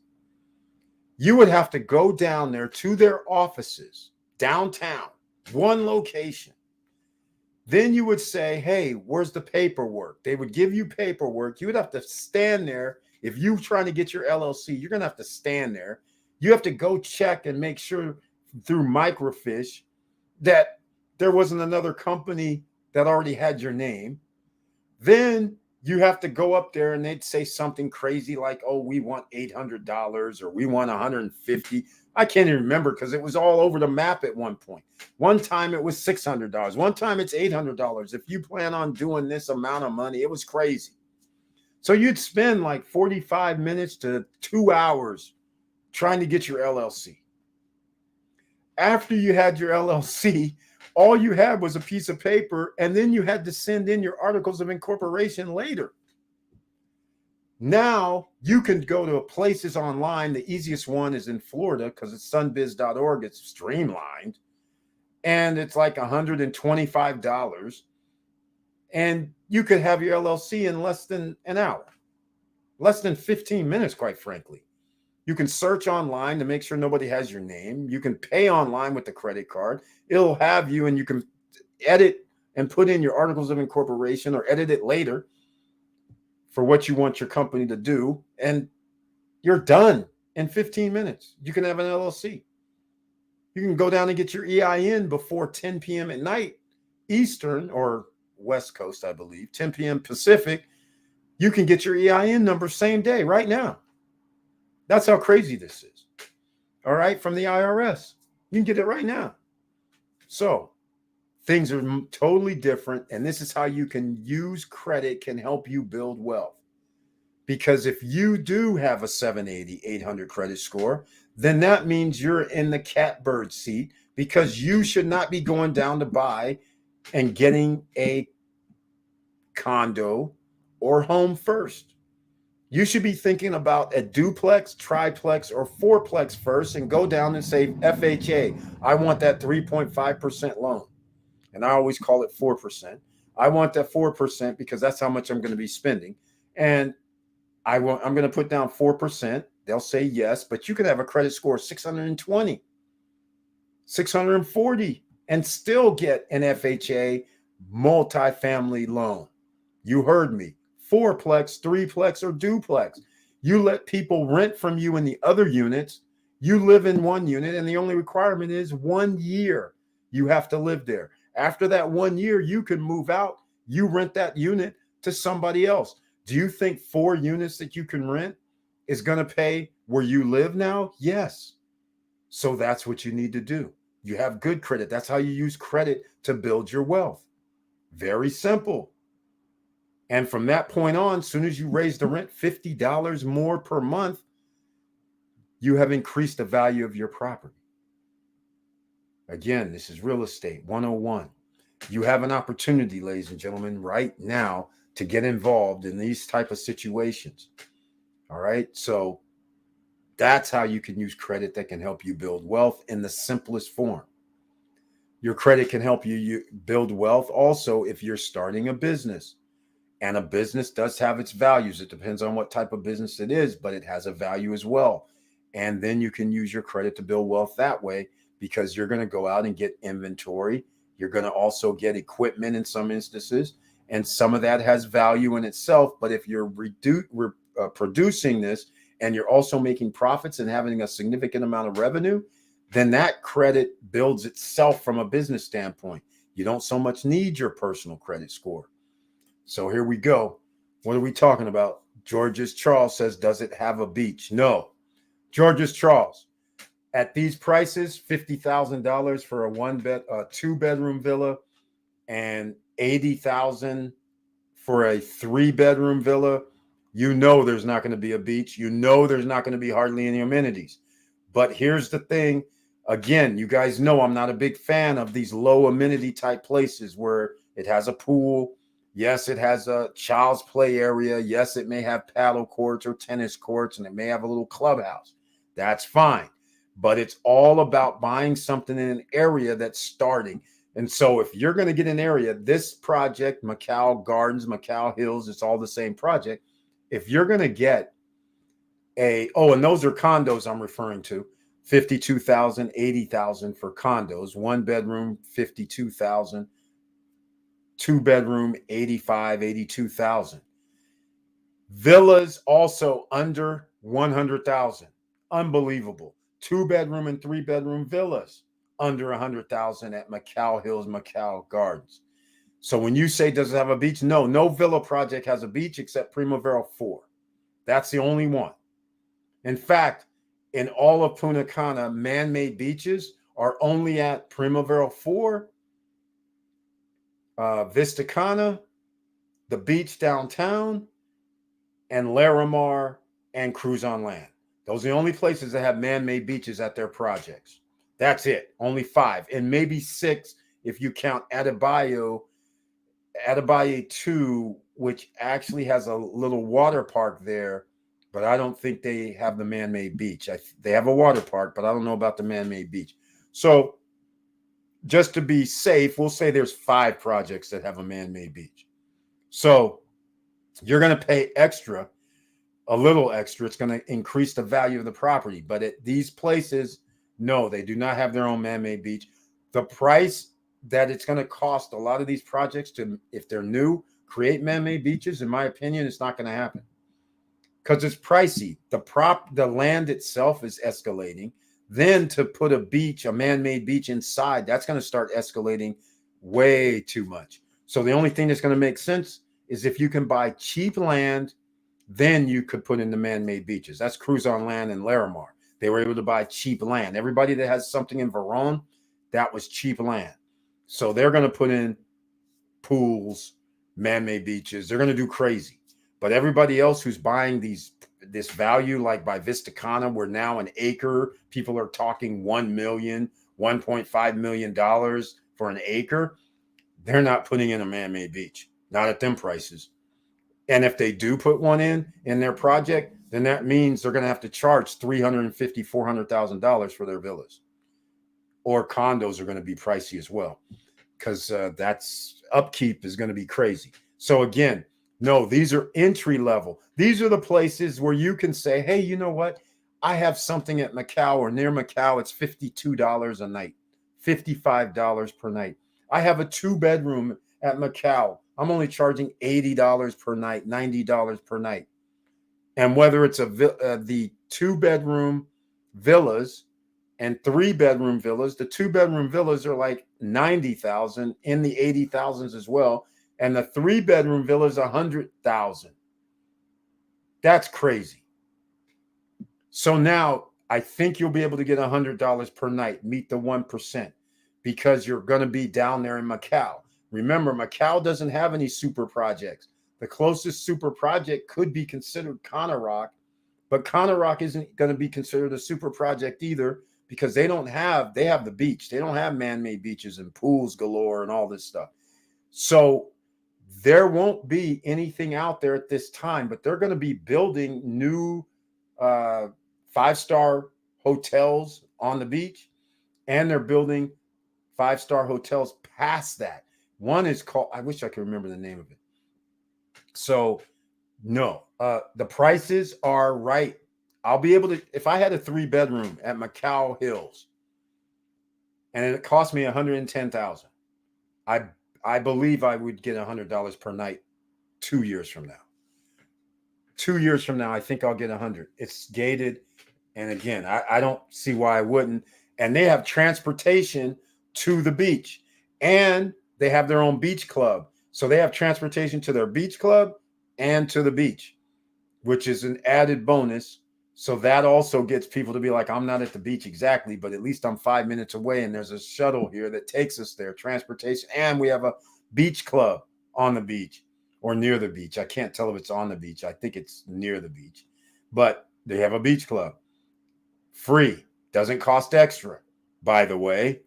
You would have to go down there to their offices downtown, one location. Then you would say, hey, where's the paperwork? They would give you paperwork. You would have to stand there. If you're trying to get your LLC, you're going to have to stand there. You have to go check and make sure through microfiche that there wasn't another company that already had your name. Then you have to go up there and they'd say something crazy like, oh, we want $800 or we want $150. I can't even remember because it was all over the map at one point. One time it was $600. One time it's $800. If you plan on doing this amount of money, it was crazy. So you'd spend like 45 minutes to 2 hours trying to get your LLC. After you had your LLC, all you had was a piece of paper, and then you had to send in your articles of incorporation later. Now you can go to places online. The easiest one is in Florida because it's sunbiz.org. It's streamlined, and it's like $125. And you could have your LLC in less than an hour, less than 15 minutes, quite frankly. You can search online to make sure nobody has your name. You can pay online with the credit card. It'll have you, and you can edit and put in your articles of incorporation or edit it later for what you want your company to do. And you're done in 15 minutes. You can have an LLC. You can go down and get your EIN before 10 p.m. at night, Eastern or West Coast, I believe, 10 p.m. Pacific. You can get your EIN number same day, right now. That's how crazy this is. All right, from the IRS. You can get it right now. So things are totally different. And this is how you can use credit, can help you build wealth. Because if you do have a 780, 800 credit score, then that means you're in the catbird seat, because you should not be going down to buy and getting a condo or home first. You should be thinking about a duplex, triplex, or fourplex first, and go down and say, FHA, I want that 3.5% loan. And I always call it 4%. I want that 4% because that's how much I'm going to be spending. And I'm going to put down 4%. They'll say yes, but you could have a credit score of 620, 640, and still get an FHA multifamily loan. You heard me. Fourplex, threeplex, or duplex. You let people rent from you in the other units. You live in one unit, and the only requirement is 1 year. You have to live there. After that 1 year, you can move out. You rent that unit to somebody else. Do you think 4 units that you can rent is going to pay where you live now? Yes. So that's what you need to do. You have good credit. That's how you use credit to build your wealth. Very simple. And from that point on, as soon as you raise the rent $50 more per month, you have increased the value of your property. Again, this is real estate 101. You have an opportunity, ladies and gentlemen, right now to get involved in these type of situations. All right. So that's how you can use credit that can help you build wealth in the simplest form. Your credit can help you build wealth also if you're starting a business. And a business does have its values. It depends on what type of business it is, but it has a value as well. And then you can use your credit to build wealth that way, because you're going to go out and get inventory. You're going to also get equipment in some instances. And some of that has value in itself. But if you're producing this and you're also making profits and having a significant amount of revenue, then that credit builds itself from a business standpoint. You don't so much need your personal credit score. So here we go. What are we talking about? George's Charles says, does it have a beach? No. George's Charles, at these prices, $50,000 for a 2-bedroom villa and $80,000 for a 3-bedroom villa. You know there's not going to be a beach. You know there's not going to be hardly any amenities. But here's the thing. Again, you guys know I'm not a big fan of these low amenity type places where it has a pool. Yes, it has a child's play area. Yes, it may have paddle courts or tennis courts, and it may have a little clubhouse. That's fine. But it's all about buying something in an area that's starting. And so if you're going to get an area, this project, Macau Gardens, Macau Hills, it's all the same project. If you're going to get and those are condos I'm referring to, 52,000, 80,000 for condos, 1-bedroom, 52,000, 2-bedroom, 85, 82,000. Villas also under 100,000. Unbelievable. 2-bedroom and 3-bedroom villas under 100,000 at Macau Hills, Macau Gardens. So when you say, does it have a beach? No villa project has a beach except Primavera 4. That's the only one. In fact, in all of Punta Cana, man-made beaches are only at Primavera 4, Vista Cana, the beach downtown, and Larimar and Cruise on Land. Those are the only places that have man-made beaches at their projects. That's it. Only 5, and maybe 6 if you count Adebayo 2, which actually has a little water park there, but I don't think they have the man-made beach. They have a water park, but I don't know about the man-made beach. So just to be safe, we'll say there's 5 projects that have a man-made beach. So you're going to pay extra, a little extra. It's going to increase the value of the property. But at these places, no, they do not have their own man-made beach. The price that it's going to cost a lot of these projects to, if they're new, create man-made beaches, in my opinion, it's not going to happen because it's pricey. The land itself is escalating. Then to put a beach, a man-made beach inside, that's going to start escalating way too much. So the only thing that's going to make sense is if you can buy cheap land, then you could put in the man-made beaches. That's Cruise on Land and Larimar. They were able to buy cheap land. Everybody that has something in Verone, that was cheap land. So they're going to put in pools, man-made beaches. They're going to do crazy. But everybody else who's buying this value, like by Vista Cana, where now an acre, people are talking $1 million, $1.5 million for an acre, they're not putting in a man-made beach. Not at them prices. And if they do put one in their project, then that means they're going to have to charge $350,000, $400,000 for their villas. Or condos are going to be pricey as well, because that's upkeep is going to be crazy. So again, no, these are entry level. These are the places where you can say, hey, you know what? I have something at Macau or near Macau. It's $52 a night, $55 per night. I have a 2-bedroom at Macau. I'm only charging $80 per night, $90 per night. And whether it's the 2-bedroom villas and 3-bedroom villas, the 2-bedroom villas are like 90,000, in the 80,000s as well. And the 3-bedroom villa is 100,000. That's crazy. So now I think you'll be able to get $100 per night, meet the 1%, because you're going to be down there in Macau. Remember, Macau doesn't have any super projects. The closest super project could be considered Cana Rock, but Cana Rock isn't going to be considered a super project either, because they have the beach. They don't have man-made beaches and pools galore and all this stuff. So there won't be anything out there at this time, but they're going to be building new 5-star hotels on the beach, and they're building 5-star hotels past that. One is called, I wish I could remember the name of it. So no, the prices are right. I'll be able to, if I had a 3-bedroom at Macau Hills and it cost me $110,000, I believe I would get $100 per night 2 years from now. 2 years from now, I think I'll get 100. It's gated. And again, I don't see why I wouldn't. and they have transportation to the beach, and they have their own beach club. So they have transportation to their beach club and to the beach, which is an added bonus. So that also gets people to be like, I'm not at the beach exactly, but at least I'm 5 minutes away, and there's a shuttle here that takes us there, transportation, and we have a beach club on the beach or near the beach. I can't tell if it's on the beach. I think it's near the beach, but they have a beach club. Free, doesn't cost extra, by the way.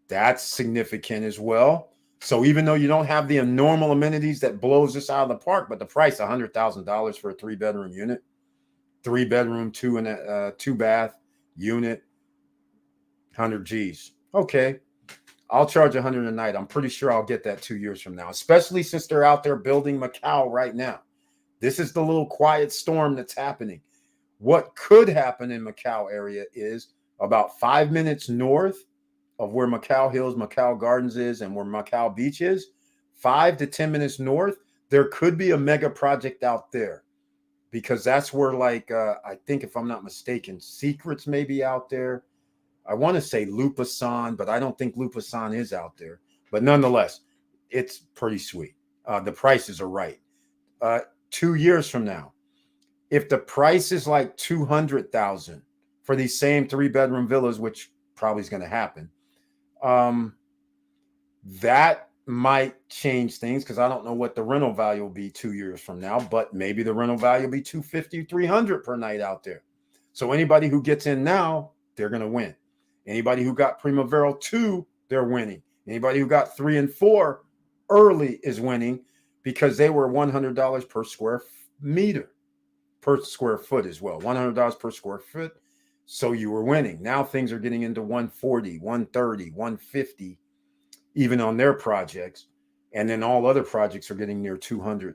That's significant as well. So even though you don't have the normal amenities that blows this out of the park, but the price $100,000 for a 3-bedroom unit, 3-bedroom, 2 bath unit, 100 G's. Okay, I'll charge 100 a night. I'm pretty sure I'll get that 2 years from now, especially since they're out there building Macau right now. This is the little quiet storm that's happening. What could happen in Macau area is about 5 minutes north of where Macau Hills, Macau Gardens is, and where Macau Beach is, 5 to 10 minutes north, there could be a mega project out there, because that's where, like, I think, if I'm not mistaken, Secrets may be out there. I want to say Lupasan, but I don't think Lupasan is out there. But nonetheless, it's pretty sweet. The prices are right. 2 years from now, if the price is like 200,000 for these same 3-bedroom villas, which probably is going to happen, that might change things, because I don't know what the rental value will be 2 years from now, but maybe the rental value will be 250, 300 per night out there. So anybody who gets in now, they're going to win. Anybody who got Primavera 2, they're winning. Anybody who got 3 and 4 early is winning, because they were $100 per square meter, per square foot as well, $100 per square foot. So you were winning. Now things are getting into 140, 130, 150, even on their projects. And then all other projects are getting near $200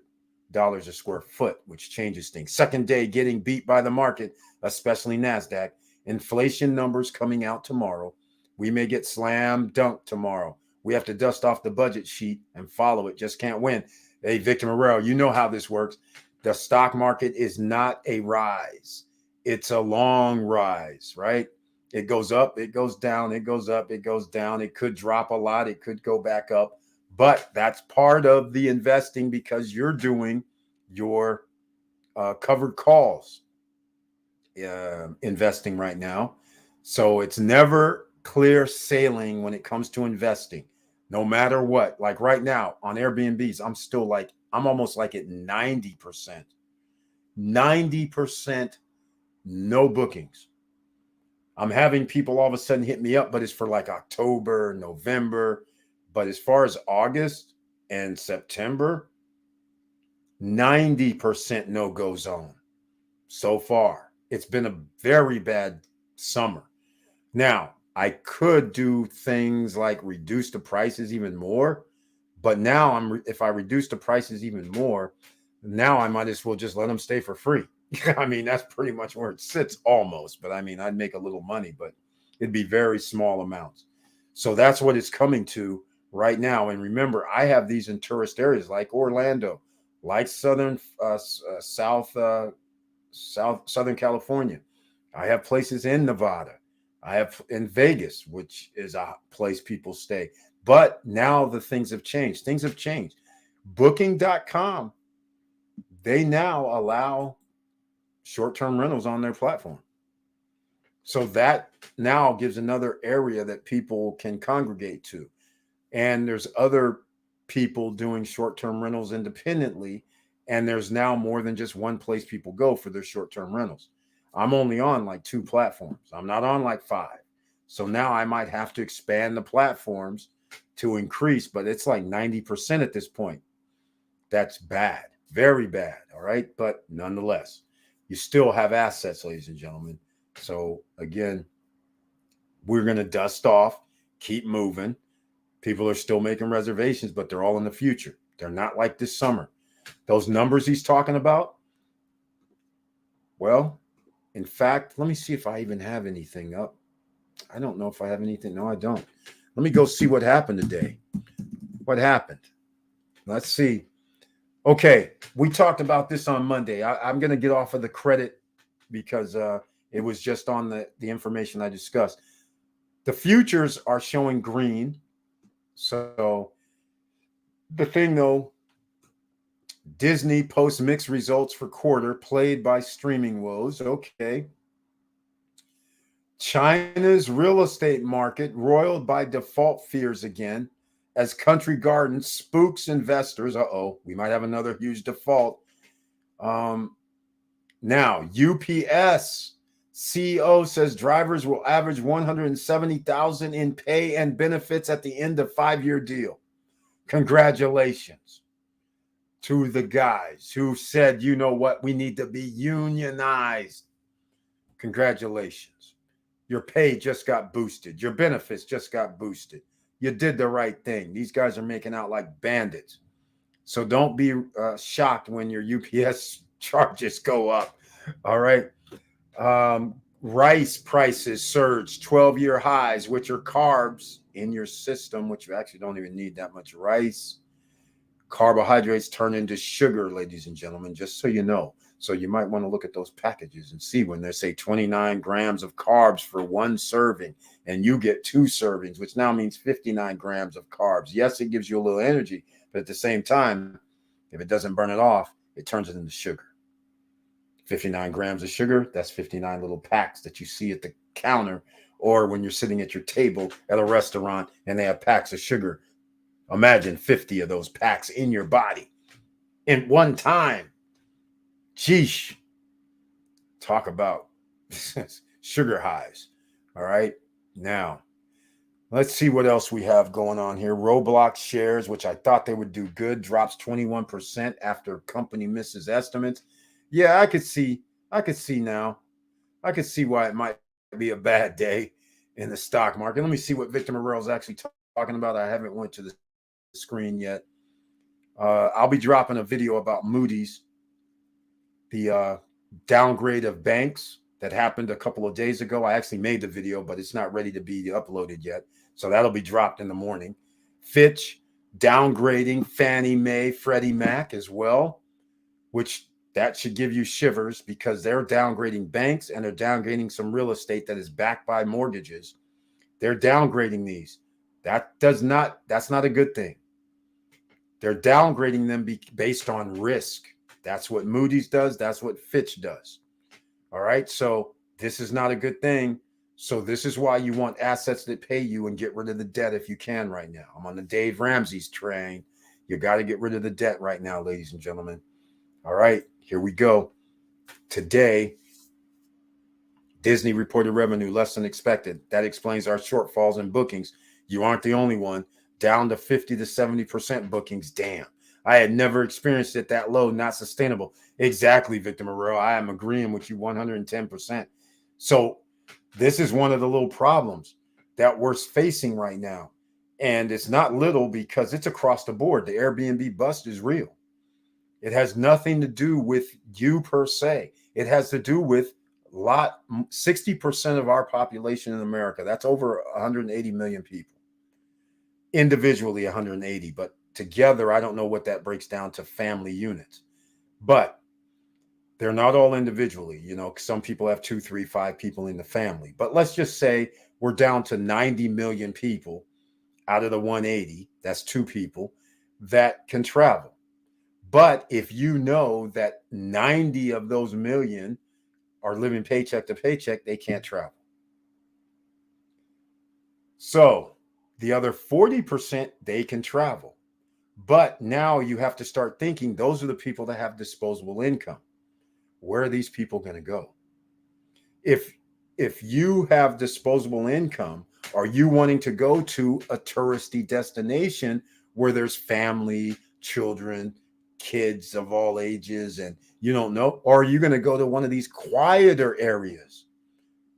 a square foot, which changes things. Second day getting beat by the market, especially NASDAQ. Inflation numbers coming out tomorrow. We may get slam dunked tomorrow. We have to dust off the budget sheet and follow it. Just can't win. Hey, Victor Morero, you know how this works. The stock market is not a rise. It's a long rise, right? It goes up, it goes down, it goes up, it goes down. It could drop a lot, it could go back up, but that's part of the investing, because you're doing your covered calls investing right now. So it's never clear sailing when it comes to investing, no matter what. Like right now on Airbnbs, I'm almost like at 90%. 90% no bookings. I'm having people all of a sudden hit me up, but it's for like October, November. But as far as August and September, 90% no-go zone so far. It's been a very bad summer. Now, I could do things like reduce the prices even more, but now if I reduce the prices even more, now I might as well just let them stay for free. I mean, that's pretty much where it sits almost. But I mean, I'd make a little money, but it'd be very small amounts. So that's what it's coming to right now. And remember, I have these in tourist areas like Orlando, like Southern California. I have places in Nevada. I have in Vegas, which is a place people stay. But now the things have changed. Things have changed. Booking.com, they now allow short-term rentals on their platform. So that now gives another area that people can congregate to. And there's other people doing short-term rentals independently. And there's now more than just one place people go for their short-term rentals. I'm only on like 2 platforms. I'm not on like 5. So now I might have to expand the platforms to increase, but it's like 90% at this point. That's bad, very bad. All right. But nonetheless, you still have assets, ladies and gentlemen. So again, we're going to dust off, keep moving. People are still making reservations, but they're all in the future. They're not like this summer. Those numbers he's talking about, well, in fact, let me see if I even have anything up. I don't know if I have anything. No, I don't. Let me go see what happened today. What happened? Let's see. Okay, we talked about this on Monday. I'm going to get off of the credit because it was just on the information I discussed. The futures are showing green. So the thing though, Disney posts mixed results for quarter plagued by streaming woes. Okay. China's real estate market roiled by default fears again as Country Garden spooks investors. Uh-oh, we might have another huge default. Now, UPS CEO says drivers will average 170,000 in pay and benefits at the end of 5-year deal. Congratulations to the guys who said, you know what, we need to be unionized. Congratulations. Your pay just got boosted. Your benefits just got boosted. You did the right thing. These guys are making out like bandits. So don't be shocked when your UPS charges go up. All right. Rice prices surged 12-year highs, which are carbs in your system, which you actually don't even need that much rice. Carbohydrates turn into sugar, ladies and gentlemen, just so you know. So you might want to look at those packages and see when they say 29 grams of carbs for one serving, and you get 2 servings, which now means 59 grams of carbs. Yes, it gives you a little energy, but at the same time, if it doesn't burn it off, it turns it into sugar. 59 grams of sugar, that's 59 little packs that you see at the counter or when you're sitting at your table at a restaurant and they have packs of sugar. Imagine 50 of those packs in your body in one time. Sheesh. Talk about sugar highs. All right. Now, let's see what else we have going on here. Roblox shares, which I thought they would do good, drops 21% after company misses estimates. Yeah, I could see now. I could see why it might be a bad day in the stock market. Let me see what Victor Morrell is actually talking about. I haven't went to the screen yet. I'll be dropping a video about Moody's, the downgrade of banks that happened a couple of days ago. I actually made the video, but it's not ready to be uploaded yet. So that'll be dropped in the morning. Fitch downgrading Fannie Mae, Freddie Mac as well, which that should give you shivers because they're downgrading banks and they're downgrading some real estate that is backed by mortgages. They're downgrading these. That's not a good thing. They're downgrading them based on risk. That's what Moody's does. That's what Fitch does. All right. So this is not a good thing. So this is why you want assets that pay you and get rid of the debt if you can right now. I'm on the Dave Ramsey's train. You got to get rid of the debt right now, ladies and gentlemen. All right, here we go. Today, Disney reported revenue less than expected. That explains our shortfalls in bookings. You aren't the only one. Down to 50 to 70% bookings. Damn. I had never experienced it that low, not sustainable. Exactly, Victor Morrell. I am agreeing with you 110%. So this is one of the little problems that we're facing right now. And it's not little because it's across the board. The Airbnb bust is real. It has nothing to do with you per se. It has to do with 60% of our population in America. That's over 180 million people. Individually 180, but together, I don't know what that breaks down to family units. But they're not all individually. You know, some people have 2, 3, 5 people in the family. But let's just say we're down to 90 million people out of the 180. That's 2 people that can travel. But if you know that 90 of those million are living paycheck to paycheck, they can't travel. So the other 40%, they can travel. But now you have to start thinking those are the people that have disposable income. Where are these people going to go? If you have disposable income, are you wanting to go to a touristy destination where there's family, children, kids of all ages, and you don't know? Or are you going to go to one of these quieter areas?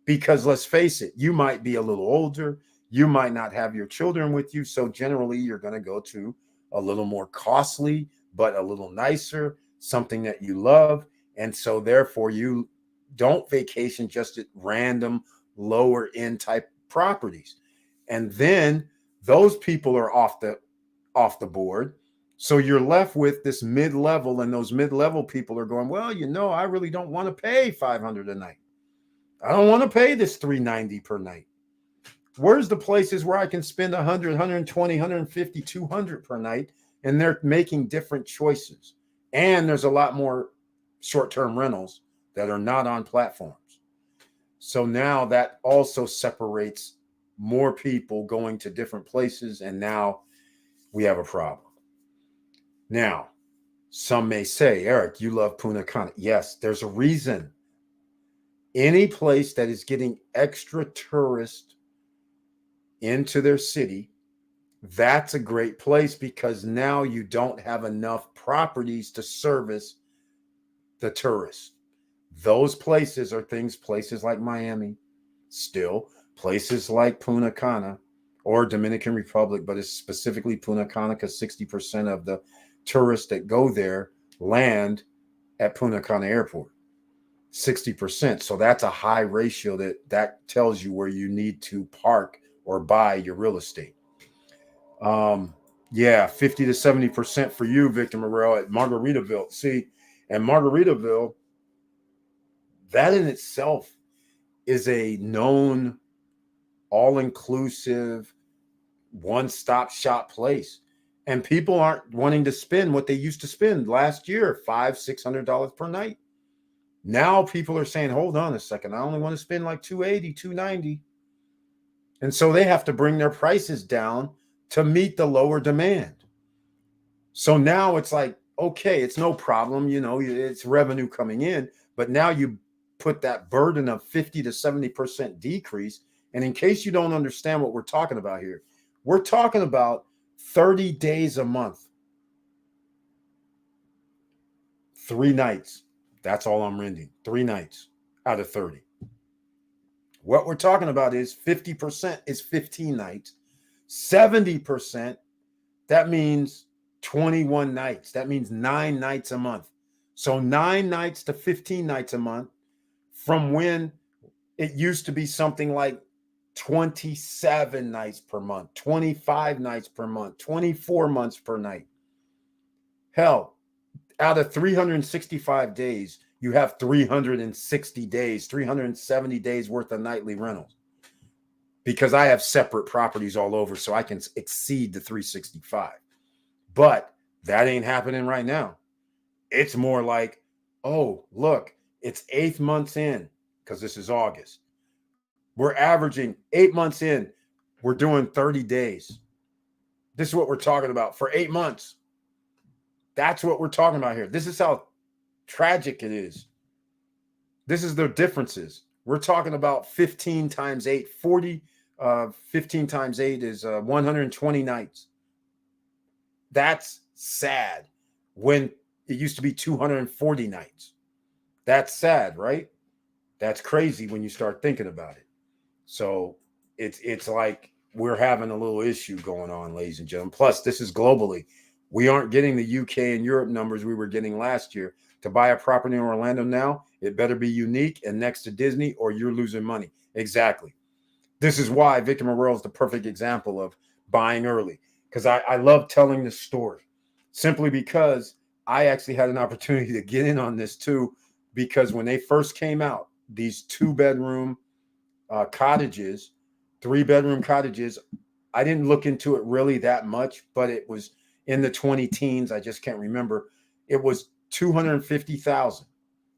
Because let's face it, you might be a little older. You might not have your children with you. So generally, you're going to go to a little more costly, but a little nicer, something that you love. And so therefore, you don't vacation just at random lower end type properties. And then those people are off the board. So you're left with this mid-level, and those mid-level people are going, well, you know, I really don't want to pay $500 a night. I don't want to pay this $390 per night. Where's the places where I can spend 100, 120, 150, 200 per night? And they're making different choices. And there's a lot more short-term rentals that are not on platforms. So now that also separates more people going to different places. And now we have a problem. Now, some may say, Eric, you love Punta Cana. Yes, there's a reason. Any place that is getting extra tourists into their city, that's a great place because now you don't have enough properties to service the tourists. Those places are places like Miami, still places like Punta Cana or Dominican Republic, but it's specifically Punta Cana because 60% of the tourists that go there land at Punta Cana Airport. 60%. So that's a high ratio that tells you where you need to park or buy your real estate. Yeah, 50 to 70% for you, Victor Morel, at Margaritaville. See, and Margaritaville, that in itself is a known, all-inclusive, one-stop shop place. And people aren't wanting to spend what they used to spend last year, $500-$600 per night. Now people are saying, hold on a second, I only want to spend like $280, $290. And so they have to bring their prices down to meet the lower demand. So now it's like, okay, it's no problem, it's revenue coming in, but now you put that burden of 50 to 70% decrease. And in case you don't understand what we're talking about here, we're talking about 30 days a month, 3 nights. That's all I'm renting, 3 nights out of 30. What we're talking about is 50% is 15 nights, 70%, that means 21 nights. That means 9 nights a month. So 9 nights to 15 nights a month from when it used to be something like 27 nights per month, 25 nights per month, 24 months per night. Hell, out of 365 days, you have 360 days, 370 days worth of nightly rentals. Because I have separate properties all over, so I can exceed the 365. But that ain't happening right now. It's more like, oh, look, it's 8 months in, because this is August. We're averaging 8 months in. We're doing 30 days. This is what we're talking about for 8 months. That's what we're talking about here. This is how tragic it is. This is the differences. We're talking about 15 times 8, 40. 15 times 8 is 120 nights. That's sad when it used to be 240 nights. That's sad, right? That's crazy when you start thinking about it. So it's like we're having a little issue going on, ladies and gentlemen. Plus, this is globally. We aren't getting the UK and Europe numbers we were getting last year. To buy a property in Orlando now, it better be unique and next to Disney or you're losing money. Exactly. This is why Victor Morel is the perfect example of buying early, because I love telling this story simply because I actually had an opportunity to get in on this too, because when they first came out, these 2-bedroom cottages, 3-bedroom cottages, I didn't look into it really that much, but it was in the 20 teens. I just can't remember. It was $250,000.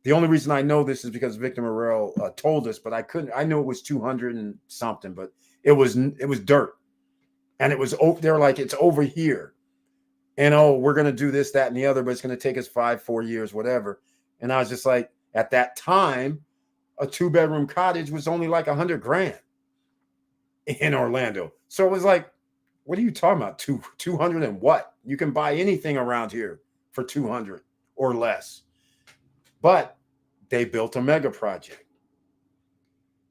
The only reason I know this is because Victor Morel told us, but I knew it was 200 and something, but it was dirt. And it was, they're like, it's over here. And, oh, we're going to do this, that, and the other, but it's going to take us 5-4 years, whatever. And I was just like, at that time, a 2-bedroom cottage was only like $100,000 in Orlando. So it was like, what are you talking about? 200 and what? You can buy anything around here for 200 or less. But they built a mega project.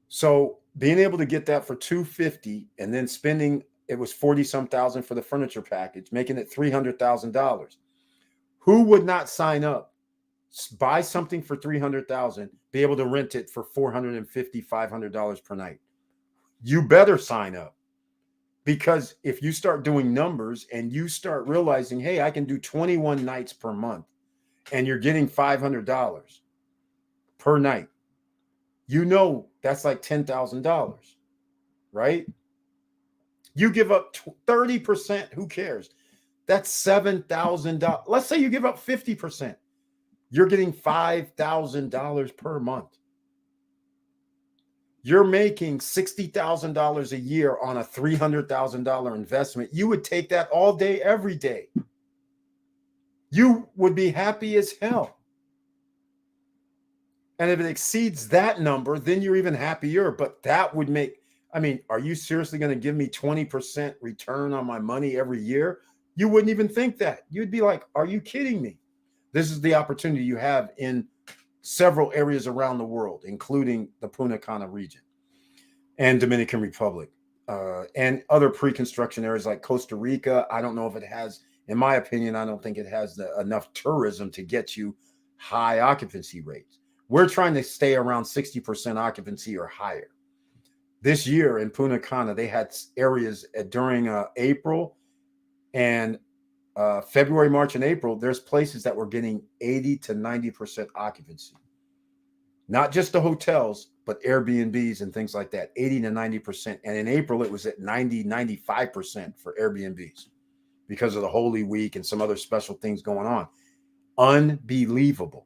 So being able to get that for $250 and then spending, it was 40-some thousand for the furniture package, making it $300,000. Who would not sign up, buy something for $300,000, be able to rent it for $450, $500 per night? You better sign up. Because if you start doing numbers and you start realizing, hey, I can do 21 nights per month and you're getting $500 per night, that's like $10,000, right? You give up 30%, who cares? That's $7,000. Let's say you give up 50%. You're getting $5,000 per month. You're making $60,000 a year on a $300,000 investment. You would take that all day, every day. You would be happy as hell. And if it exceeds that number, then you're even happier. But that would make, I mean, are you seriously going to give me 20% return on my money every year? You wouldn't even think that. You'd be like, are you kidding me? This is the opportunity you have in several areas around the world, including the Punta Cana region and Dominican Republic, and other pre-construction areas like Costa Rica. I don't know if it has, in my opinion, I don't think it has enough tourism to get you high occupancy rates. We're trying to stay around 60% occupancy or higher. This year in Punta Cana, they had areas during April and February, March, and April. There's places that were getting 80 to 90% occupancy. Not just the hotels, but Airbnbs and things like that, 80 to 90%. And in April, it was at 90, 95% for Airbnbs because of the Holy Week and some other special things going on. Unbelievable.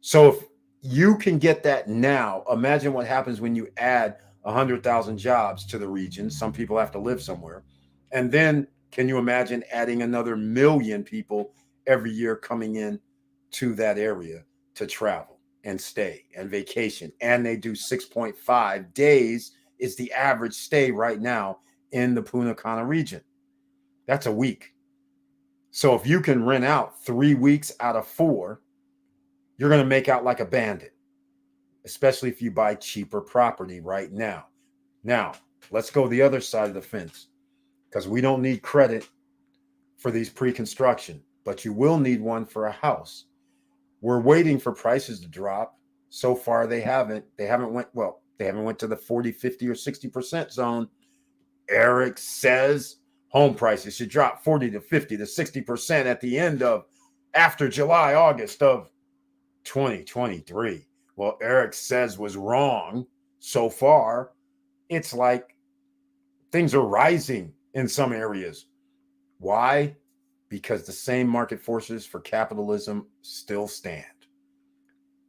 So if you can get that now, imagine what happens when you add 100,000 jobs to the region. Some people have to live somewhere. And then can you imagine adding another 1 million people every year coming in to that area to travel and stay and vacation? And they do 6.5 days is the average stay right now in the Punta Cana region. That's a week. So if you can rent out 3 weeks out of 4, you're going to make out like a bandit, especially if you buy cheaper property right now. Now, let's go the other side of the fence, because we don't need credit for these pre-construction, but you will need one for a house. We're waiting for prices to drop. So far, they haven't. They haven't went to the 40, 50, or 60% zone. Eric says home prices should drop 40 to 50 to 60% at the end of, after July, August of 2023. Well, Eric says was wrong. So far, it's like things are rising in some areas. Why? Because the same market forces for capitalism still stand.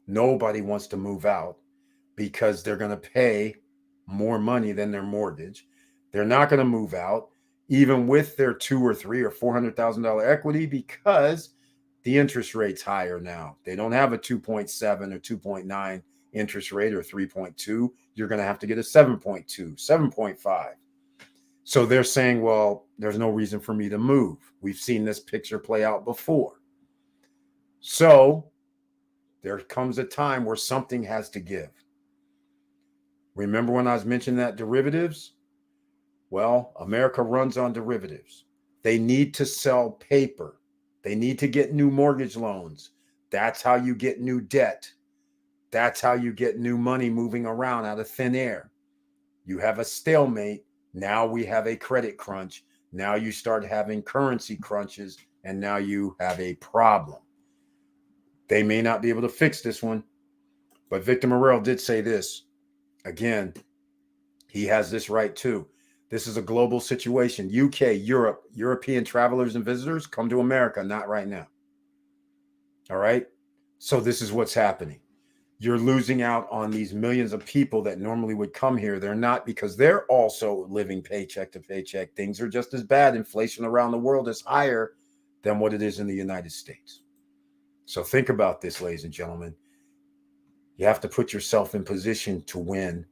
Nobody wants to move out because they're going to pay more money than their mortgage. They're not going to move out even with their $200,000 or $300,000 or $400,000 equity, because the interest rate's higher now. They don't have a 2.7 or 2.9 interest rate or 3.2. You're going to have to get a 7.2, 7.5. So they're saying, well, there's no reason for me to move. We've seen this picture play out before. So there comes a time where something has to give. Remember when I was mentioning that derivatives? Well, America runs on derivatives. They need to sell paper. They need to get new mortgage loans. That's how you get new debt. That's how you get new money moving around out of thin air. You have a stalemate. Now we have a credit crunch. Now you start having currency crunches, and now you have a problem. They may not be able to fix this one, but Victor Morel did say this. Again, he has this right too. This is a global situation. UK, Europe, European travelers and visitors come to America, not right now. All right? So this is what's happening. You're losing out on these millions of people that normally would come here. They're not, because they're also living paycheck to paycheck. Things are just as bad. Inflation around the world is higher than what it is in the United States. So think about this, ladies and gentlemen. You have to put yourself in position to win.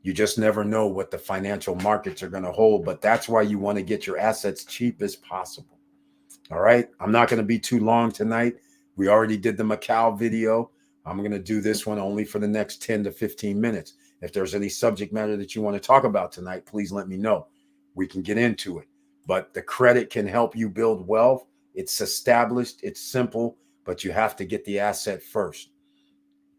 You just never know what the financial markets are going to hold, but that's why you want to get your assets cheap as possible. All right? I'm not going to be too long tonight. We already did the Macau video. I'm going to do this one only for the next 10 to 15 minutes. If there's any subject matter that you want to talk about tonight, please let me know. We can get into it. But the credit can help you build wealth. It's established. It's simple, but you have to get the asset first.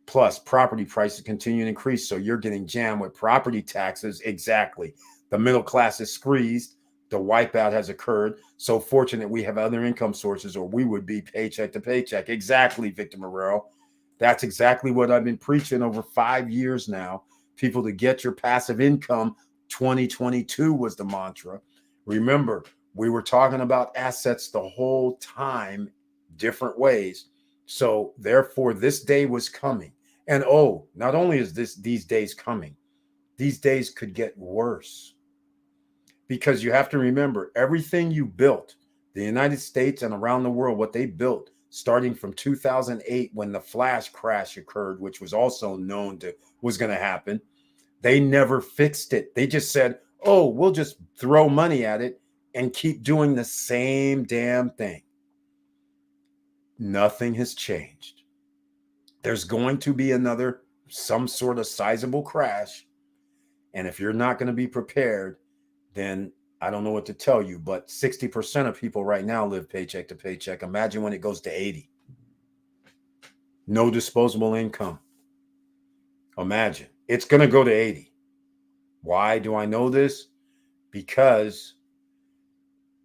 Plus, property prices continue to increase, so you're getting jammed with property taxes. Exactly. The middle class is squeezed. The wipeout has occurred. So fortunate we have other income sources, or we would be paycheck to paycheck. Exactly, Victor Morel. That's exactly what I've been preaching over 5 years now. People, to get your passive income, 2022 was the mantra. Remember, we were talking about assets the whole time, different ways. So therefore, this day was coming. And oh, not only is these days coming, these days could get worse. Because you have to remember everything you built, the United States and around the world, what they built starting from 2008 when the flash crash occurred, which was also known to was going to happen. They never fixed it. They just said, "Oh, we'll just throw money at it and keep doing the same damn thing." Nothing has changed. There's going to be another some sort of sizable crash, and if you're not going to be prepared, then I don't know what to tell you, but 60% of people right now live paycheck to paycheck. Imagine when it goes to 80. No disposable income. Imagine. It's going to go to 80. Why do I know this? Because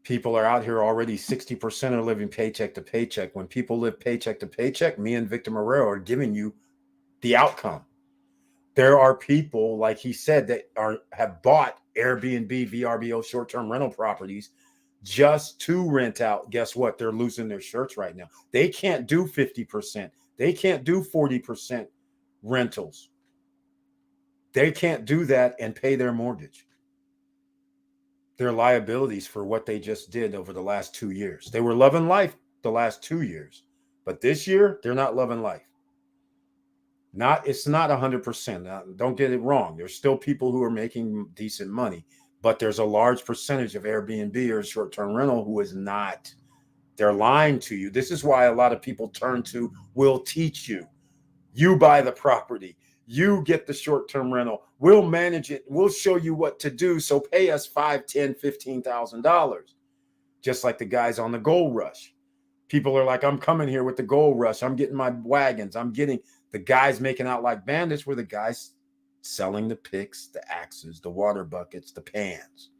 people are out here already 60% are living paycheck to paycheck. When people live paycheck to paycheck, me and Victor Marrero are giving you the outcome. There are people, like he said, that have bought Airbnb, VRBO, short-term rental properties just to rent out. Guess what? They're losing their shirts right now. They can't do 50%. They can't do 40% rentals. They can't do that and pay their mortgage. Their liabilities for what they just did over the last 2 years. They were loving life the last 2 years, but this year they're not loving life. It's not 100%. Now, don't get it wrong. There's still people who are making decent money, but there's a large percentage of Airbnb or short-term rental who is not. They're lying to you. This is why a lot of people turn to, "We'll teach you. You buy the property. You get the short-term rental. We'll manage it. We'll show you what to do. So pay us $5, $10, $15,000. Just like the guys on the gold rush. People are like, "I'm coming here with the gold rush. I'm getting my wagons. I'm getting." The guys making out like bandits were the guys selling the picks, the axes, the water buckets, the pans,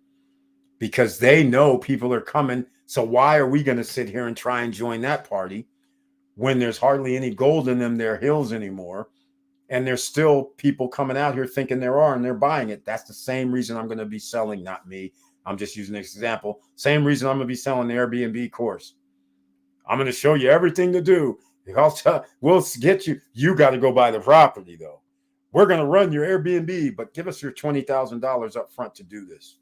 because they know people are coming. So why are we going to sit here and try and join that party when there's hardly any gold in them their hills anymore? And there's still people coming out here thinking there are, and they're buying it. That's the same reason I'm going to be selling, not me. I'm just using an example. Same reason I'm going to be selling the Airbnb course. I'm going to show you everything to do. We'll get you. You got to go buy the property, though. We're going to run your Airbnb, but give us your $20,000 up front to do this.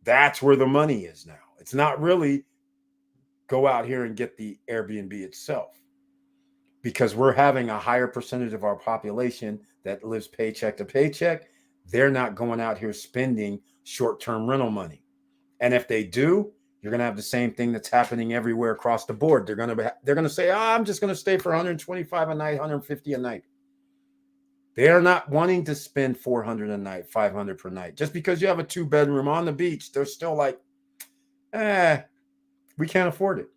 That's where the money is now. It's not really go out here and get the Airbnb itself, because we're having a higher percentage of our population that lives paycheck to paycheck. They're not going out here spending short-term rental money. And if they do, you're going to have the same thing that's happening everywhere across the board. They're going to say, I'm just going to stay for $125 a night, $150 a night. They are not wanting to spend $400 a night, $500 per night. Just because you have a 2-bedroom on the beach, they're still like, we can't afford it.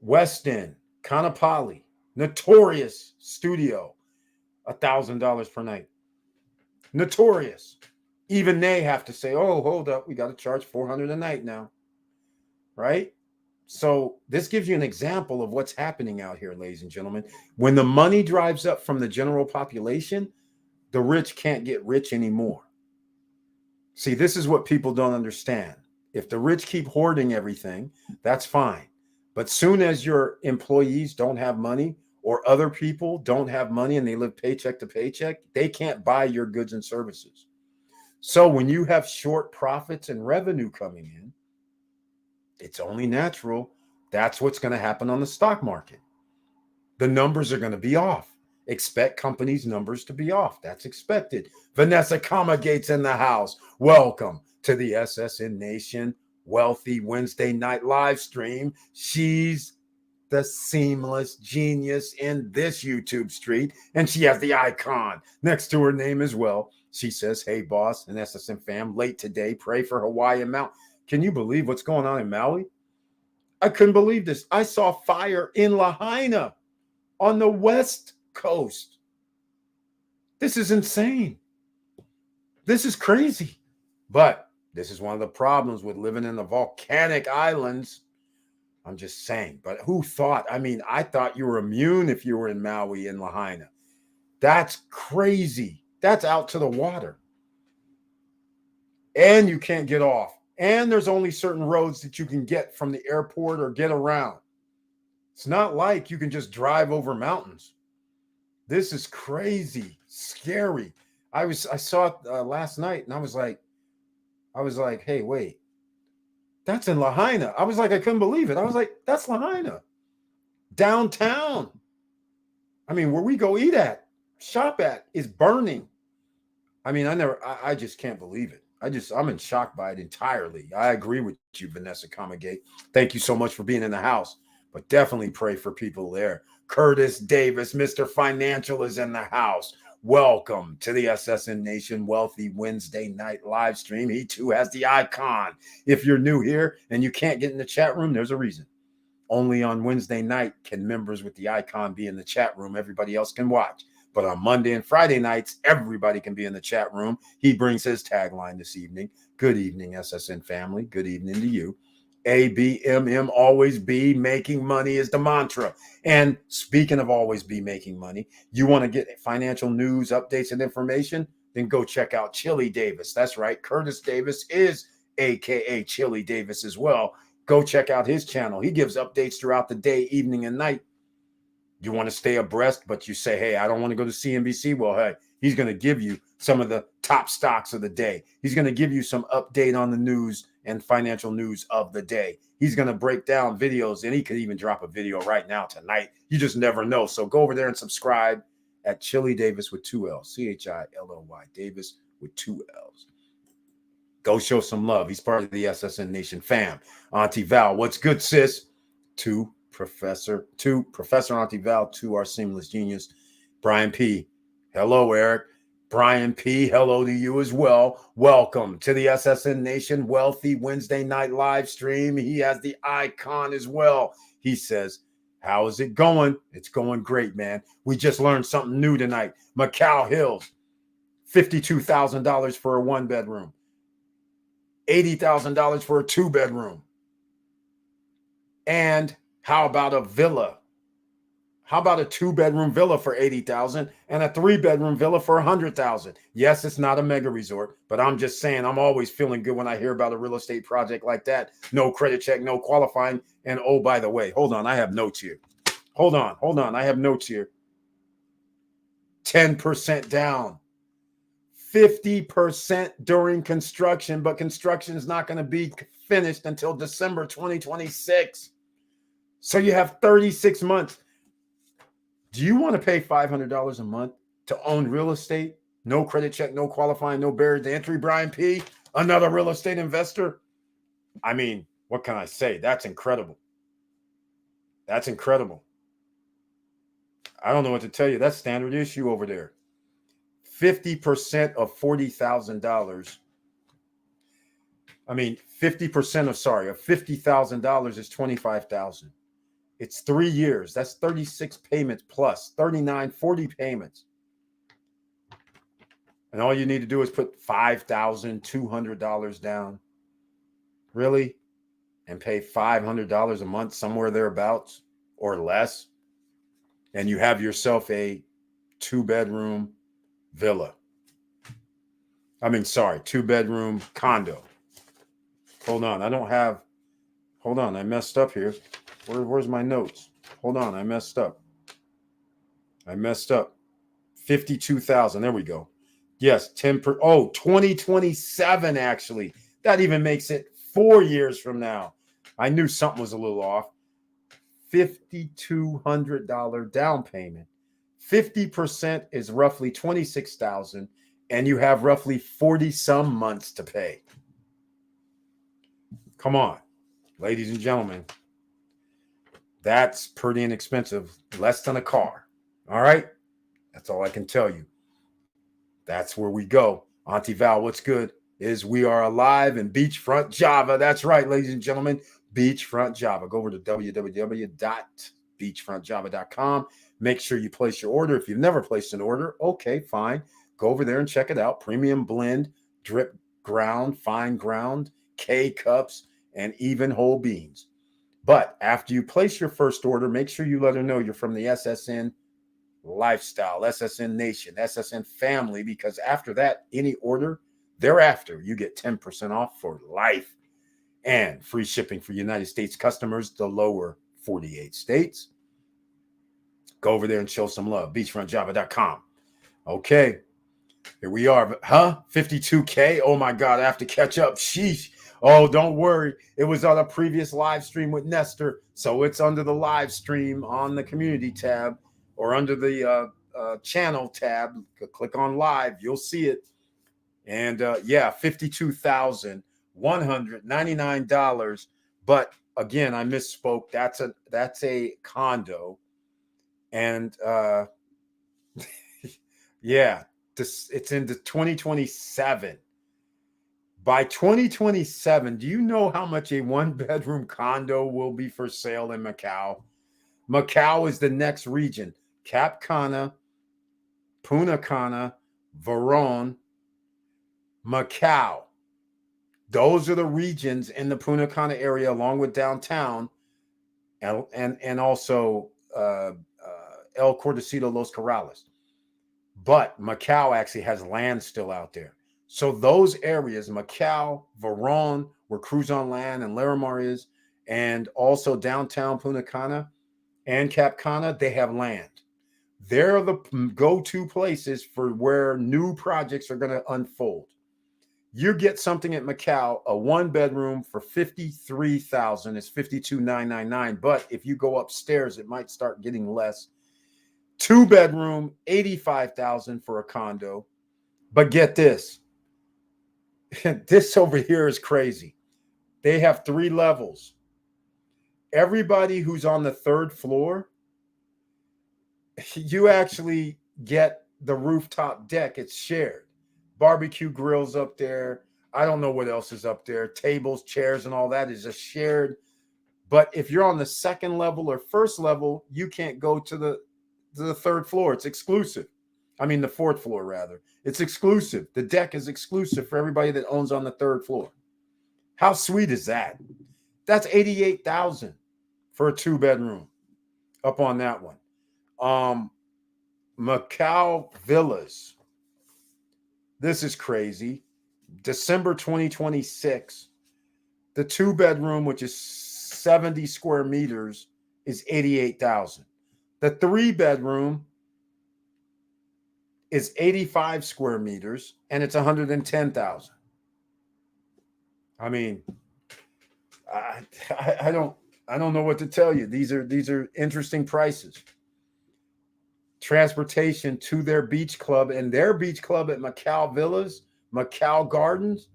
West End, Kanapali, notorious studio, $1,000 per night. Notorious. Even they have to say, "Oh, hold up, we got to charge $400 a night now." Right? So this gives you an example of what's happening out here, ladies and gentlemen. When the money drives up from the general population, the rich can't get rich anymore. See, this is what people don't understand. If the rich keep hoarding everything, that's fine. But soon as your employees don't have money, or other people don't have money and they live paycheck to paycheck, they can't buy your goods and services. So when you have short profits and revenue coming in, it's only natural. That's what's going to happen on the stock market. The numbers are going to be off. Expect companies' numbers to be off. That's expected. Vanessa Gates in the house. Welcome to the SSN Nation Wealthy Wednesday night live stream. She's the seamless genius in this YouTube street, and she has the icon next to her name as well. She says, "Hey, boss and SSN fam, late today. Pray for Hawaii and Maui." Can you believe what's going on in Maui? I couldn't believe this. I saw fire in Lahaina on the West Coast. This is insane. This is crazy. But this is one of the problems with living in the volcanic islands. I'm just saying. But who thought? I mean, I thought you were immune if you were in Maui and Lahaina. That's crazy. That's out to the water. and you can't get off. And there's only certain roads that you can get from the airport or get around. It's not like you can just drive over mountains. This is crazy, scary. I saw it last night, and I was like, hey, wait, that's in Lahaina. I was like, I couldn't believe it. I was like, that's Lahaina, downtown. I mean, where we go eat at, shop at, is burning. I mean, I just can't believe it. I'm in shock by it entirely. I agree with you, Vanessa Comagate. Thank you so much for being in the house, but definitely pray for people there. Curtis Davis, Mr. Financial, is in the house. Welcome to the SSN Nation Wealthy Wednesday night live stream. He too has the icon. If you're new here and you can't get in the chat room, there's a reason. Only on Wednesday night can members with the icon be in the chat room. Everybody else can watch. But on Monday and Friday nights, everybody can be in the chat room. He brings his tagline this evening. Good evening, SSN family. Good evening to you. ABMM, always be making money is the mantra. And speaking of always be making money, you want to get financial news, updates, and information? Then go check out Chili Davis. That's right. Curtis Davis is AKA Chili Davis as well. Go check out his channel. He gives updates throughout the day, evening, and night. You want to stay abreast, but you say, hey, I don't want to go to CNBC. Well, hey, he's going to give you some of the top stocks of the day. He's going to give you some update on the news and financial news of the day. He's going to break down videos, and he could even drop a video right now tonight. You just never know. So go over there and subscribe at Chili Davis with 2 L's, CHILLY Davis with 2 L's. Go show some love. He's part of the SSN Nation fam. Auntie Val, what's good, sis? To Professor Auntie Val, to our seamless genius, Brian P. Hello, Eric. Brian P., hello to you as well. Welcome to the SSN Nation Wealthy Wednesday night live stream. He has the icon as well. He says, how is it going? It's going great, man. We just learned something new tonight. Macau Hills, $52,000 for a 1-bedroom. $80,000 for a 2-bedroom. And how about a villa? How about a 2-bedroom villa for $80,000 and a 3-bedroom villa for $100,000? Yes, it's not a mega resort, but I'm just saying I'm always feeling good when I hear about a real estate project like that. No credit check, no qualifying. And oh, by the way, hold on, I have notes here. Hold on, I have notes here. 10% down. 50% during construction, but construction is not going to be finished until December 2026. So you have 36 months. Do you want to pay $500 a month to own real estate? No credit check, no qualifying, no barrier to entry, Brian P., another real estate investor? I mean, what can I say? That's incredible. That's incredible. I don't know what to tell you. That's standard issue over there. 50% of $40,000. I mean, 50% of $50,000 is $25,000. It's 3 years. That's 36 payments plus 39, 40 payments. And all you need to do is put $5,200 down. Really? And pay $500 a month, somewhere thereabouts or less. And you have yourself a 2-bedroom villa. 2-bedroom condo. Hold on, I messed up here. Where's my notes? Hold on, I messed up. 52,000. There we go. Yes, 2027 actually. That even makes it 4 years from now. I knew something was a little off. $5,200 down payment. 50% is roughly $26,000, and you have roughly 40 some months to pay. Come on, ladies and gentlemen. That's pretty inexpensive, less than a car. All right? That's all I can tell you. That's where we go. Auntie Val, what's good is we are alive in Beachfront Java. That's right, ladies and gentlemen. Beachfront Java. Go over to www.beachfrontjava.com. Make sure you place your order. If you've never placed an order, okay, fine. Go over there and check it out. Premium blend, drip ground, fine ground, K-cups, and even whole beans. But after you place your first order, make sure you let her know you're from the SSN lifestyle, SSN Nation, SSN family, because after that, any order, Thereafter, you get 10% off for life and free shipping for United States customers, the lower 48 states. Go over there and show some love. Beachfrontjava.com. Okay, here we are. 52K. Oh my God, I have to catch up. Sheesh. Oh, don't worry. It was on a previous live stream with Nestor. So it's under the live stream on the community tab or under the channel tab. Click on live. You'll see it. And yeah, $52,199. But again, I misspoke. That's a condo. And yeah, it's into 2027. By 2027, do you know how much a one-bedroom condo will be for sale in Macau? Macau is the next region. Cap Cana, Punta Cana, Verón, Macau. Those are the regions in the Punta Cana area, along with downtown, and also El Cordecito, Los Corrales. But Macau actually has land still out there. So those areas, Macau, Verón, where Cruz on Land and Larimar is, and also downtown Punta Cana and Cap Cana, they have land. They're the go-to places for where new projects are going to unfold. You get something at Macau, a one-bedroom for $53,000. It's $52,999. But if you go upstairs, it might start getting less. Two-bedroom, $85,000 for a condo. But get this. This over here is crazy. They have 3 levels. Everybody who's on the 3rd floor, you actually get the rooftop deck. It's shared. Barbecue grills up there. I don't know what else is up there. Tables, chairs, and all that is just shared. But if you're on the 2nd level or 1st level, you can't go to the 3rd floor. It's exclusive. I mean, the 4th floor, rather. It's exclusive. The deck is exclusive for everybody that owns on the 3rd floor. How sweet is that? That's $88,000 for a 2-bedroom up on that one. Macau Villas. This is crazy. December 2026. The 2-bedroom, which is 70 square meters, is $88,000. The 3-bedroom is 85 square meters, and it's $110,000. I mean, I don't know what to tell you. These are interesting prices. Transportation to their beach club, and their beach club at Macau Villas, Macau Gardens.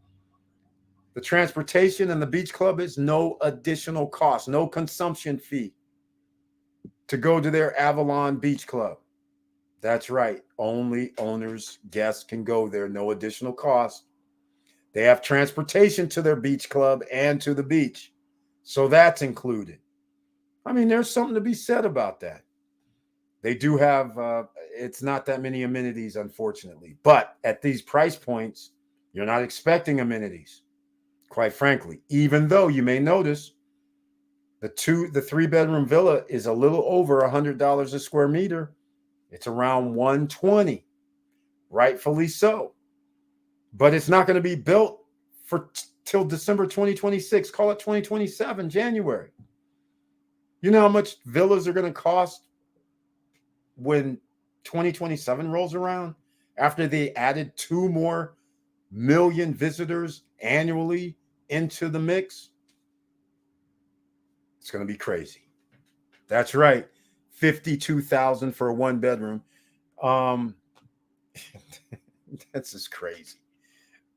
The transportation and the beach club is no additional cost, no consumption fee to go to their Avalon Beach Club. That's right. Only owners, guests can go there. No additional cost. They have transportation to their beach club and to the beach. So that's included. I mean, there's something to be said about that. They do have, it's not that many amenities, unfortunately. But at these price points, you're not expecting amenities, quite frankly. Even though you may notice the 3-bedroom villa is a little over $100 a square meter. It's around $120, rightfully so. But it's not going to be built for till December 2026. Call it 2027, January. You know how much villas are going to cost when 2027 rolls around? After they added 2 more million visitors annually into the mix? It's going to be crazy. That's right. $52,000 for a 1-bedroom. That's just crazy.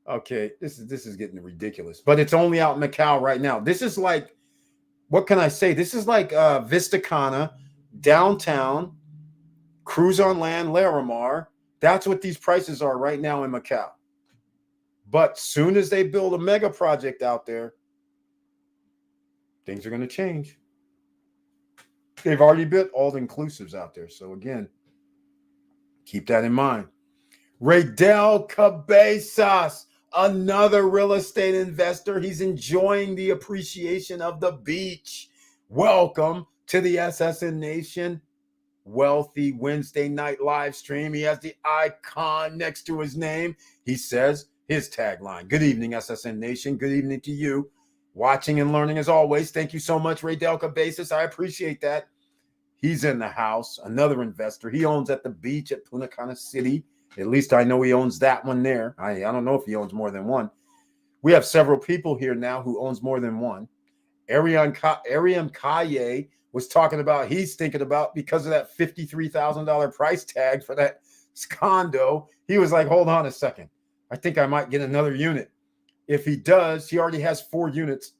Okay, this is getting ridiculous. But it's only out in Macau right now. This is like, what can I say? This is like Vista Cana, downtown, Cruz on Land, Larimar. That's what these prices are right now in Macau. But soon as they build a mega project out there, things are going to change. They've already built all the inclusives out there. So again, keep that in mind. Raydel Cabezas, another real estate investor. He's enjoying the appreciation of the beach. Welcome to the SSN Nation Wealthy Wednesday night live stream. He has the icon next to his name. He says his tagline. Good evening, SSN Nation. Good evening to you. Watching and learning as always. Thank you so much, Ray Delca Basis. I appreciate that. He's in the house, another investor. He owns at the beach at Punta Cana City. At least I know he owns that one there. I don't know if he owns more than one. We have several people here now who owns more than one. Ariam Kaye was talking about, he's thinking about, because of that $53,000 price tag for that condo, he was like, hold on a second. I think I might get another unit. If he does, he already has 4 units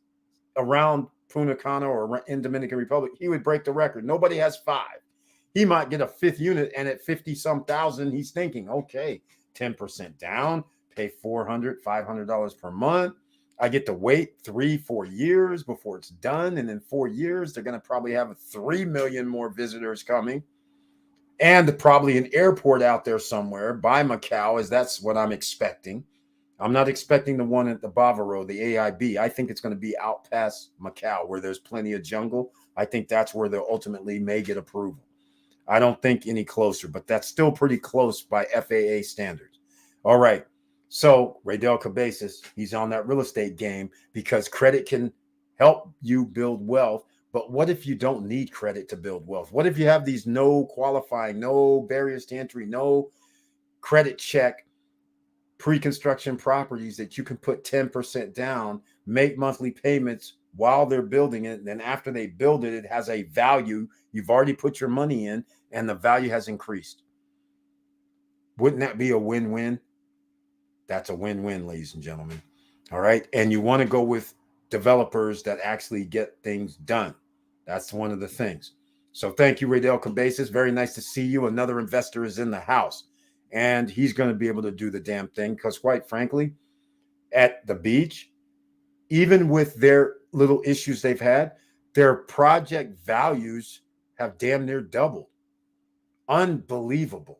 around Punta Cana or in Dominican Republic. He would break the record. Nobody has 5. He might get a 5th unit, and at 50-some thousand, he's thinking, okay, 10% down, pay $400, $500 per month. I get to wait 3-4 years before it's done. And in 4 years, they're going to probably have 3 million more visitors coming. And probably an airport out there somewhere by Macau, as that's what I'm expecting. I'm not expecting the one at the Bavaro, the AIB. I think it's going to be out past Macau where there's plenty of jungle. I think that's where they ultimately may get approval. I don't think any closer, but that's still pretty close by FAA standards. All right. So Raydel Cabasis, he's on that real estate game because credit can help you build wealth. But what if you don't need credit to build wealth? What if you have these no qualifying, no barriers to entry, no credit check pre-construction properties that you can put 10% down, make monthly payments while they're building it, and then after they build it, it has a value. You've already put your money in, and the value has increased. Wouldn't that be a win-win? That's a win-win, ladies and gentlemen. All right. And you want to go with developers that actually get things done. That's one of the things. So thank you, Raydel Cabasis. Very nice to see you. Another investor is in the house, and he's going to be able to do the damn thing because, quite frankly, at the beach, even with their little issues they've had, their project values have damn near doubled. Unbelievable.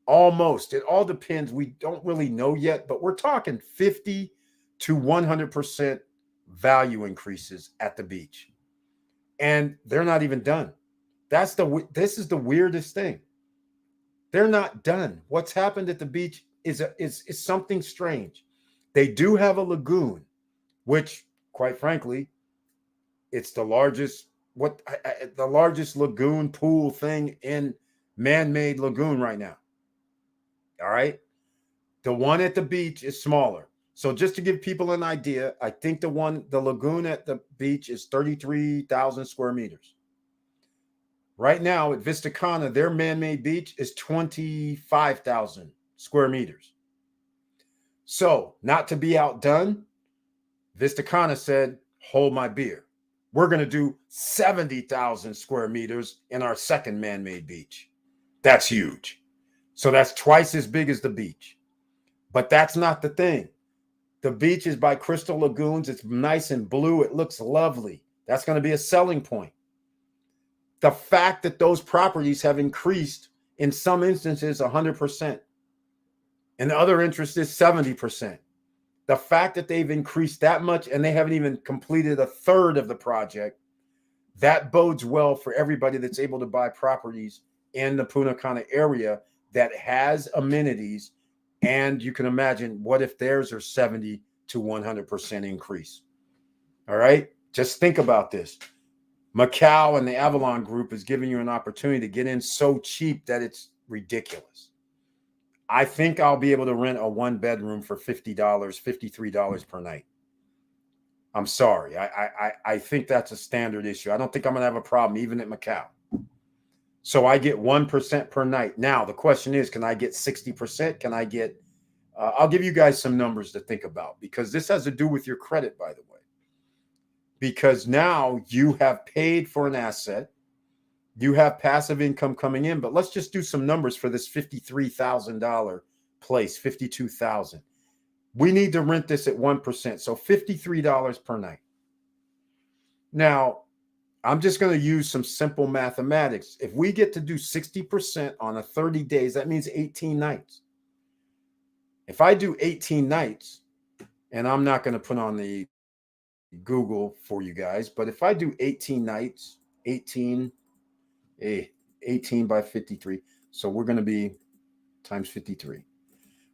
Almost. It all depends. We don't really know yet, but we're talking 50 to 100% value increases at the beach. And they're not even done. This is the weirdest thing. They're not done. What's happened at the beach is something strange. They do have a lagoon, which, quite frankly, it's the largest the largest lagoon pool thing in man-made lagoon right now. All right. The one at the beach is smaller. So just to give people an idea, I think the lagoon at the beach is 33,000 square meters. Right now at Vista Cana, their man-made beach is 25,000 square meters. So not to be outdone, Vista Cana said, hold my beer. We're going to do 70,000 square meters in our second man-made beach. That's huge. So that's twice as big as the beach. But that's not the thing. The beach is by Crystal Lagoons. It's nice and blue. It looks lovely. That's going to be a selling point. The fact that those properties have increased in some instances 100%. In other instances 70%. The fact that they've increased that much and they haven't even completed a third of the project, that bodes well for everybody that's able to buy properties in the Punta Cana area that has amenities. And you can imagine, what if theirs are 70 to 100% increase? All right. Just think about this. Macau and the Avalon Group is giving you an opportunity to get in so cheap that it's ridiculous. I think I'll be able to rent a 1-bedroom for $50, $53 per night. I'm sorry. I think that's a standard issue. I don't think I'm going to have a problem even at Macau. So I get 1% per night. Now, the question is, can I get 60%? Can I get, I'll give you guys some numbers to think about because this has to do with your credit, by the way. Because now you have paid for an asset. You have passive income coming in, but let's just do some numbers for this $53,000 place, $52,000. We need to rent this at 1%. So $53 per night. Now, I'm just going to use some simple mathematics. If we get to do 60% on a 30 days, that means 18 nights. If I do 18 nights, and I'm not going to put on the Google for you guys, but if I do 18 nights, 18 by 53. So we're going to be times 53.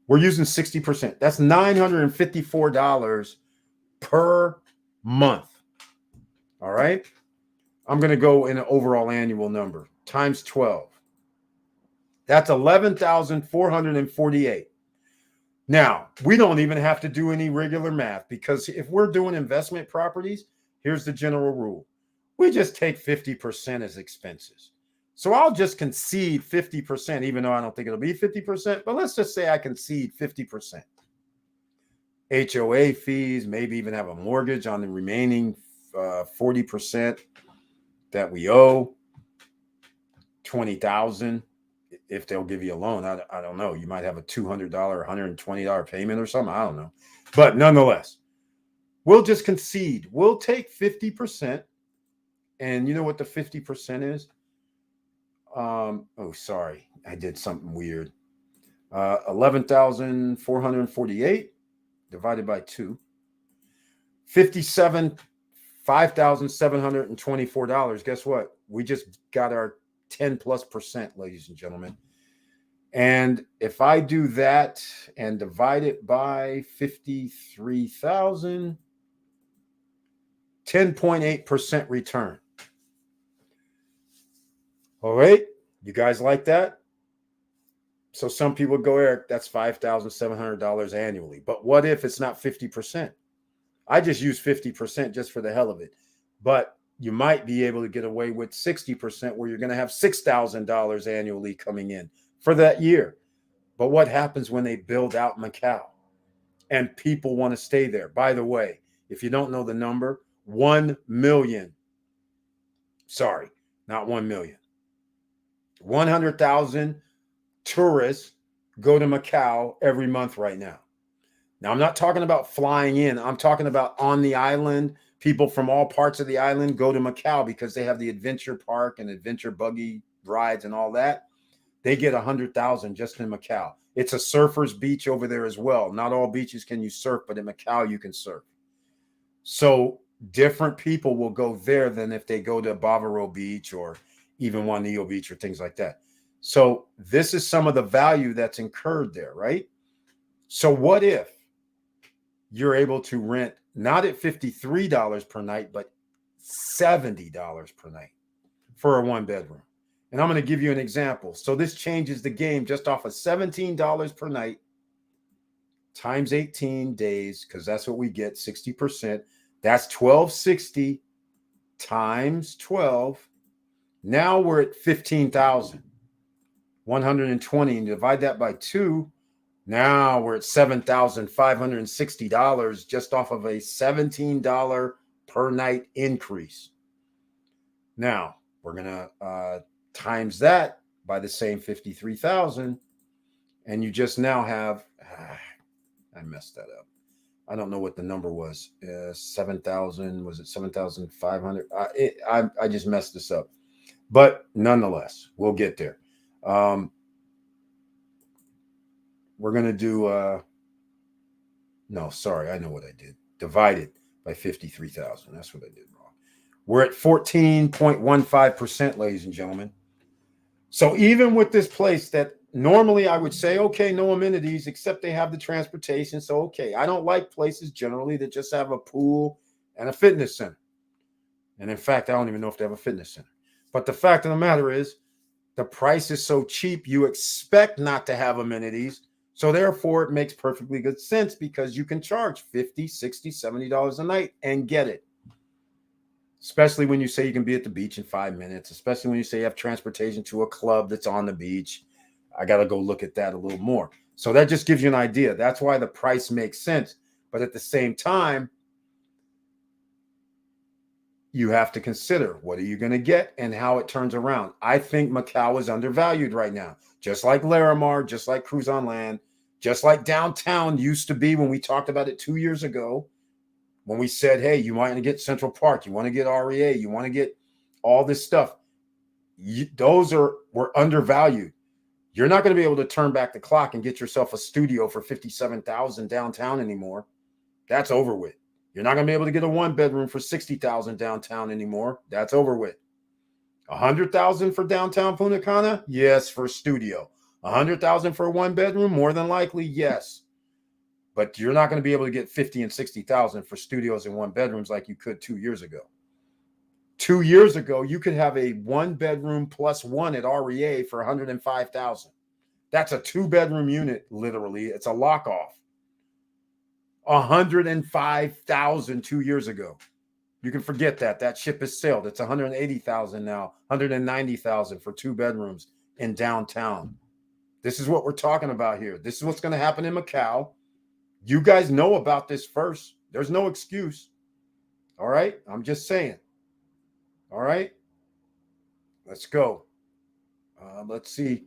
We're using 60%. That's $954 per month. All right. I'm going to go in an overall annual number times 12. That's 11,448. Now, we don't even have to do any regular math, because if we're doing investment properties, here's the general rule. We just take 50% as expenses. So I'll just concede 50%, even though I don't think it'll be 50%, but let's just say I concede 50%. HOA fees, maybe even have a mortgage on the remaining 40% that we owe. 20,000 if they'll give you a loan. I don't know. You might have a $200, $120 payment or something. I don't know. But nonetheless, we'll just concede. We'll take 50%. And you know what the 50% is? Oh, sorry. I did something weird. 11,448 divided by 2. $5,724. Guess what? We just got our 10+%, ladies and gentlemen. And if I do that and divide it by 53,000, 10.8% return. All right. You guys like that? So some people go, Eric, that's $5,700 annually. But what if it's not 50%? I just use 50% just for the hell of it. But you might be able to get away with 60%, where you're going to have $6,000 annually coming in for that year. But what happens when they build out Macau and people want to stay there? By the way, if you don't know the number, 1 million. Sorry, not 1 million. 100,000 tourists go to Macau every month right now. Now, I'm not talking about flying in. I'm talking about on the island. People from all parts of the island go to Macau because they have the adventure park and adventure buggy rides and all that. They get 100,000 just in Macau. It's a surfer's beach over there as well. Not all beaches can you surf, but in Macau you can surf. So different people will go there than if they go to Bavaro Beach or even Juanillo Beach or things like that. So this is some of the value that's incurred there, right? So what if you're able to rent not at $53 per night, but $70 per night for a 1-bedroom? And I'm going to give you an example. So this changes the game just off of $17 per night times 18 days, because that's what we get, 60%. That's $1,260 times 12. Now we're at $15,120, and divide that by 2. Now we're at $7,560 just off of a $17 per night increase. Now we're going to times that by the same 53,000, and you just now have, I messed that up. I don't know what the number was. 7,000, was it 7,500? I just messed this up. But nonetheless, we'll get there. We're going to do, no, sorry, I know what I did. Divided by 53,000. That's what I did wrong. We're at 14.15%, ladies and gentlemen. So even with this place that normally I would say, okay, no amenities, except they have the transportation. So, okay, I don't like places generally that just have a pool and a fitness center. And in fact, I don't even know if they have a fitness center. But the fact of the matter is, the price is so cheap, you expect not to have amenities. So therefore, it makes perfectly good sense, because you can charge $50, $60, $70 a night and get it. Especially when you say you can be at the beach in 5 minutes, especially when you say you have transportation to a club that's on the beach. I got to go look at that a little more. So that just gives you an idea. That's why the price makes sense. But at the same time, you have to consider, what are you going to get and how it turns around. I think Macau is undervalued right now, just like Larimar, just like Cruise on Land, just like downtown used to be when we talked about it 2 years ago, when we said, hey, you want to get Central Park, you want to get REA, you want to get all this stuff. Those were undervalued. You're not going to be able to turn back the clock and get yourself a studio for $57,000 downtown anymore. That's over with. You're not going to be able to get a 1-bedroom for $60,000 downtown anymore. That's over with. $100,000 for downtown Punta Cana? Yes, for a studio. 100,000 for a one bedroom, more than likely, yes. But you're not going to be able to get 50 and 60,000 for studios and one bedrooms like you could 2 years ago. 2 years ago, you could have a one bedroom plus one at REA for 105,000. That's a two bedroom unit, literally. It's a lock off. 105,000 2 years ago. You can forget that. That ship has sailed. It's 180,000 now, 190,000 for two bedrooms in downtown. This is what we're talking about here. This is what's going to happen in Macau. You guys know about this first. There's no excuse. All right? I'm just saying. All right? Let's go. Let's see.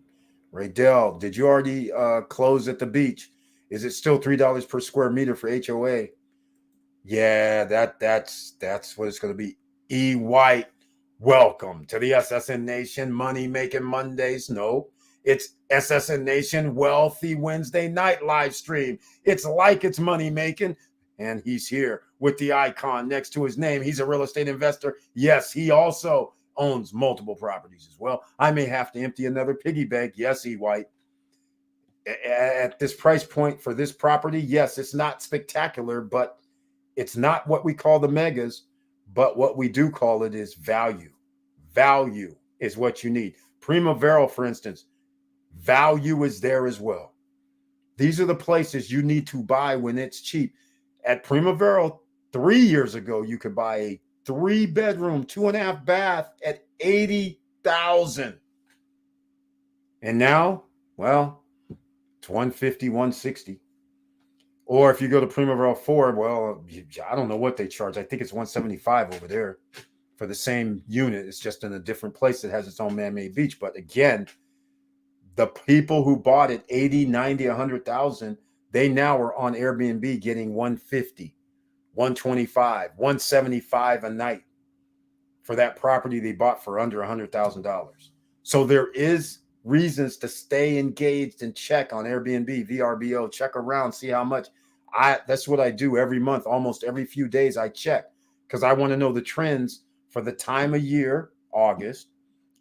Raydell, did you already close at the beach? Is it still $3 per square meter for HOA? Yeah, that's what it's going to be. E. White, welcome to the SSN Nation Money Making Mondays. No, it's SSN Nation Wealthy Wednesday night live stream. It's like it's money making, and he's here with the icon next to his name. He's a real estate investor. Yes, he also owns multiple properties as well. I may have to empty another piggy bank. Yes, E. White. At this price point for this property, yes, it's not spectacular, but it's not what we call the megas, but what we do call it is value. Value is what you need. Primavera, for instance, value is there as well. These are the places you need to buy when it's cheap. At Primavera, 3 years ago, you could buy a 3-bedroom, 2.5 bath at 80,000. And now, well, it's 150, 160. Or if you go to Primavera 4, well, I don't know what they charge. I think it's 175 over there for the same unit. It's just in a different place that has its own man-made beach. But again, the people who bought it 80, 90, 100,000, they now are on Airbnb getting 150, 125, 175 a night for that property they bought for under $100,000. So there is reasons to stay engaged and check on Airbnb, VRBO, check around, see how much. That's what I do every month. Almost every few days I check because I want to know the trends for the time of year, August,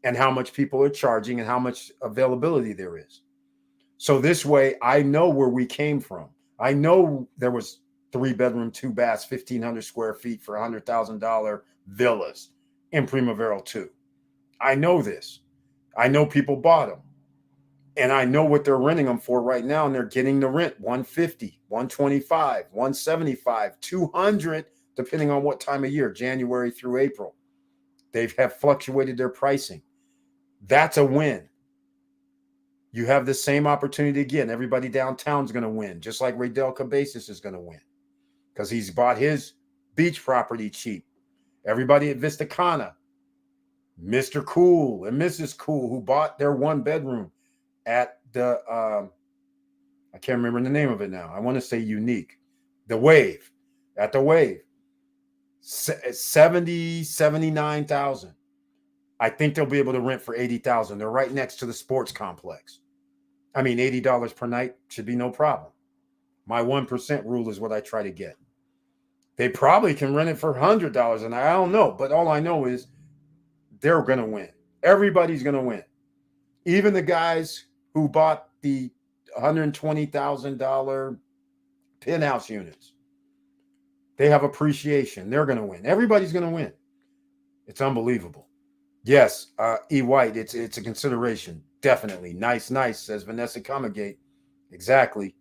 and how much people are charging and how much availability there is. So this way I know where we came from. I know there was 3-bedroom, 2 baths, 1,500 square feet for $100,000 villas in Primavera 2. I know this. I know people bought them. And I know what they're renting them for right now. And they're getting the rent 150, 125, 175, 200, depending on what time of year, January through April. They have fluctuated their pricing. That's a win. You have the same opportunity again. Everybody downtown is going to win, just like Raydell Cabezas is going to win because he's bought his beach property cheap. Everybody at Vista Cana, Mr. Cool and Mrs. Cool, who bought their 1-bedroom at the, I can't remember the name of it now. I want to say Unique. The Wave, at the Wave, 70, 79,000. I think they'll be able to rent for 80,000. They're right next to the sports complex. I mean, $80 per night should be no problem. My 1% rule is what I try to get. They probably can rent it for $100 a night. I don't know, but all I know is they're going to win. Everybody's going to win. Even the guys who bought the $120,000 penthouse units, they have appreciation. They're going to win. Everybody's going to win. It's unbelievable. Yes, E. White, it's a consideration. Definitely. Nice, says Vanessa Comagate. Exactly.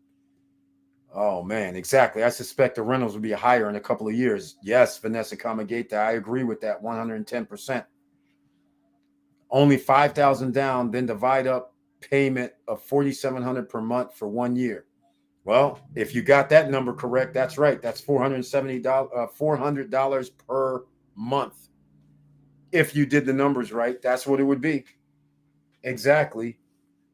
Oh, man, exactly. I suspect the rentals will be higher in a couple of years. Yes, Vanessa Comagate, I agree with that 110%. Only $5,000 down, then divide up payment of $4,700 per month for 1 year. Well, if you got that number correct, that's right. That's $400 per month. If you did the numbers right, that's what it would be. Exactly.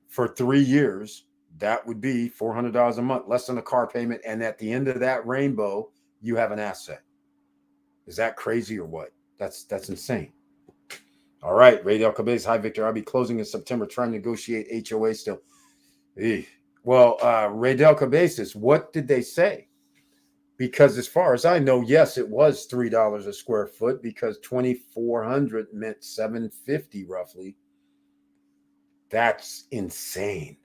For 3 years, that would be $400 a month, less than a car payment. And at the end of that rainbow, you have an asset. Is that crazy or what? That's insane. All right, Raydell Cabez. Hi, Victor. I'll be closing in September, trying to negotiate HOA still. Well, Raydell Cabezas, what did they say? Because as far as I know, yes, it was $3 a square foot because 2,400 meant $750 roughly. That's insane.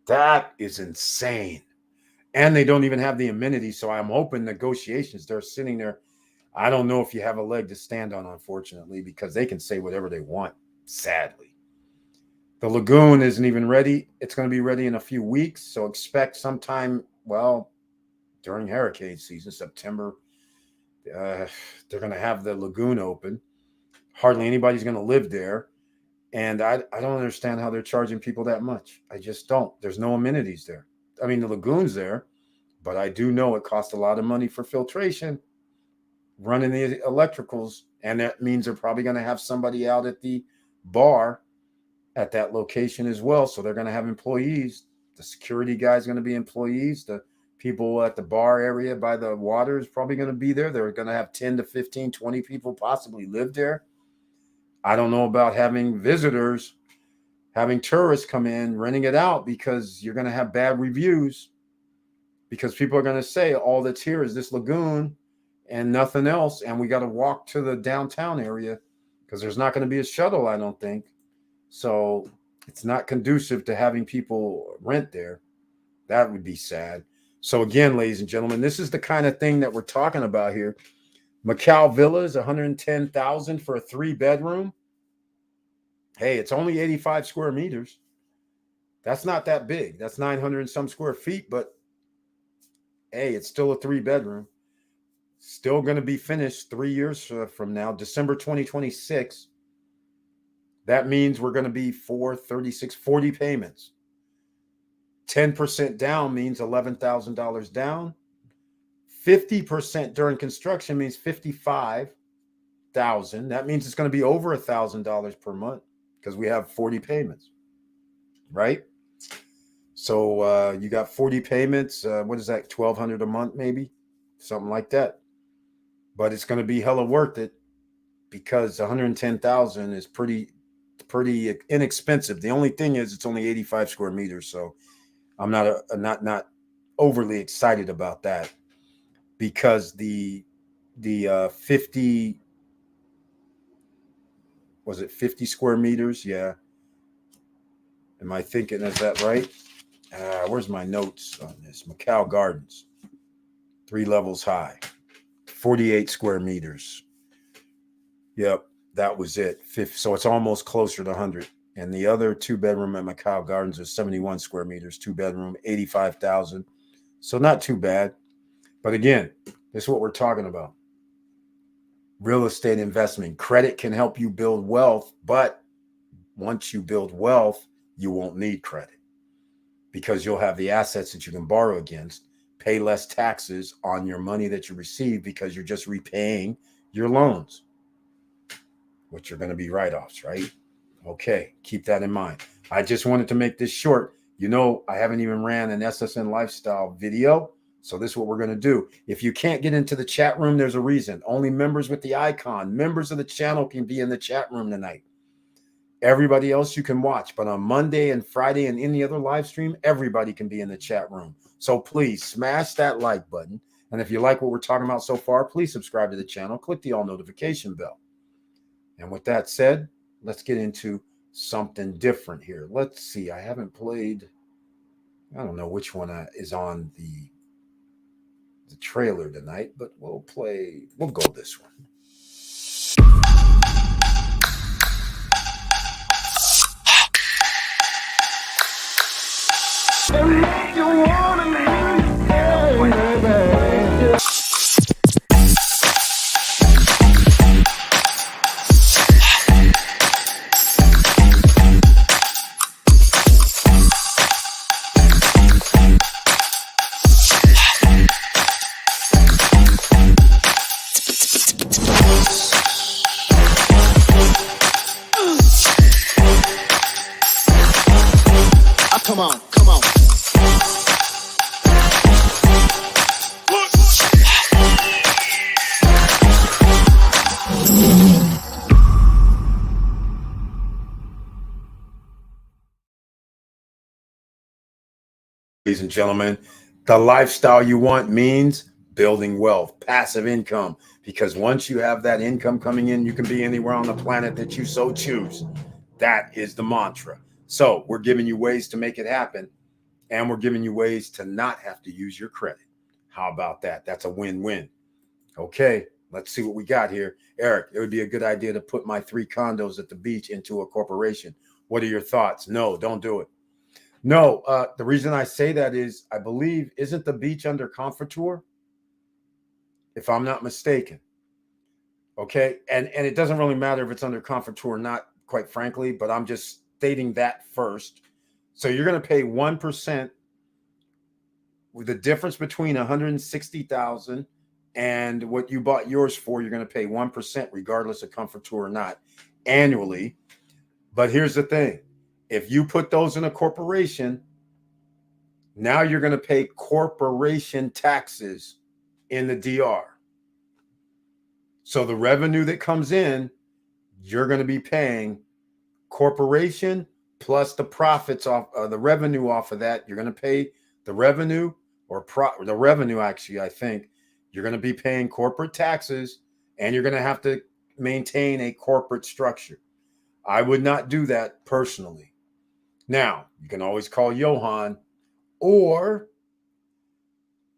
That is insane. And they don't even have the amenities. So I'm hoping negotiations, they're sitting there. I don't know if you have a leg to stand on, unfortunately, because they can say whatever they want, sadly. The lagoon isn't even ready. It's going to be ready in a few weeks. So expect sometime, well, during hurricane season, September, they're going to have the lagoon open. Hardly anybody's going to live there. And I don't understand how they're charging people that much. I just don't. There's no amenities there. I mean, the lagoon's there, but I do know it costs a lot of money for filtration, running the electricals. And that means they're probably going to have somebody out at the bar at that location as well. So they're going to have employees. The security guy's going to be employees. The people at the bar area by the water is probably going to be there. They're going to have 10 to 15, 20 people possibly live there. I don't know about having visitors, having tourists come in, renting it out, because you're going to have bad reviews, because people are going to say all that's here is this lagoon and nothing else. And we got to walk to the downtown area because there's not going to be a shuttle, I don't think. So it's not conducive to having people rent there. That would be sad. So again, ladies and gentlemen, this is the kind of thing that we're talking about here. Macau Villas, $110,000 for a 3-bedroom. Hey, it's only 85 square meters. That's not that big. That's 900 and some square feet, but hey, it's still a 3-bedroom. Still going to be finished 3 years from now, December 2026. That means we're going to be 40 payments. 10% down means $11,000 down. 50% during construction means $55,000. That means it's going to be over $1,000 per month because we have 40 payments, right? So you got 40 payments. What is that? $1,200 a month, maybe something like that. But it's going to be hella worth it because $110,000 is pretty inexpensive. The only thing is it's only 85 square meters, so I'm not overly excited about that, because the 50 was it 50 square meters? Yeah. Am I thinking, is that right? Where's my notes on this? Macau Gardens, 3 levels high, 48 square meters. Yep, that was it. So it's almost closer to 100. And the other 2-bedroom at Macau Gardens is 71 square meters, 2-bedroom, 85,000. So not too bad. But again, this is what we're talking about. Real estate investment. Credit can help you build wealth, but once you build wealth, you won't need credit because you'll have the assets that you can borrow against, pay less taxes on your money that you receive because you're just repaying your loans, which are going to be write-offs, right? Okay, keep that in mind. I just wanted to make this short. You know, I haven't even ran an SSN lifestyle video, so this is what we're going to do. If you can't get into the chat room, there's a reason. Only members with the icon, members of the channel, can be in the chat room tonight. Everybody else you can watch, but on Monday and Friday and any other live stream, everybody can be in the chat room. So please smash that like button. And if you like what we're talking about so far, please subscribe to the channel. Click the all notification bell. And with that said, let's get into something different here. Let's see. I haven't played. I don't know which one is on the trailer tonight, but we'll go this one. Come on. Ladies and gentlemen, the lifestyle you want means building wealth, passive income, because once you have that income coming in, you can be anywhere on the planet that you so choose. That is the mantra. So we're giving you ways to make it happen. And we're giving you ways to not have to use your credit. How about that? That's a win-win. Okay, let's see what we got here. Eric, it would be a good idea to put my 3 condos at the beach into a corporation. What are your thoughts? No, don't do it. No, the reason I say that is I believe, isn't the beach under Comfortour? If I'm not mistaken. Okay. And it doesn't really matter if it's under Comfortour or not, quite frankly, but I'm just stating that first. So you're going to pay 1% with the difference between 160,000 and what you bought yours for. You're going to pay 1% regardless of Comfortour or not annually. But here's the thing. If you put those in a corporation, now you're going to pay corporation taxes in the DR. So the revenue that comes in, you're going to be paying corporation plus the profits off the revenue off of that. You're going to pay the revenue the revenue, actually, I think you're going to be paying corporate taxes and you're going to have to maintain a corporate structure. I would not do that personally. Now, you can always call Johan or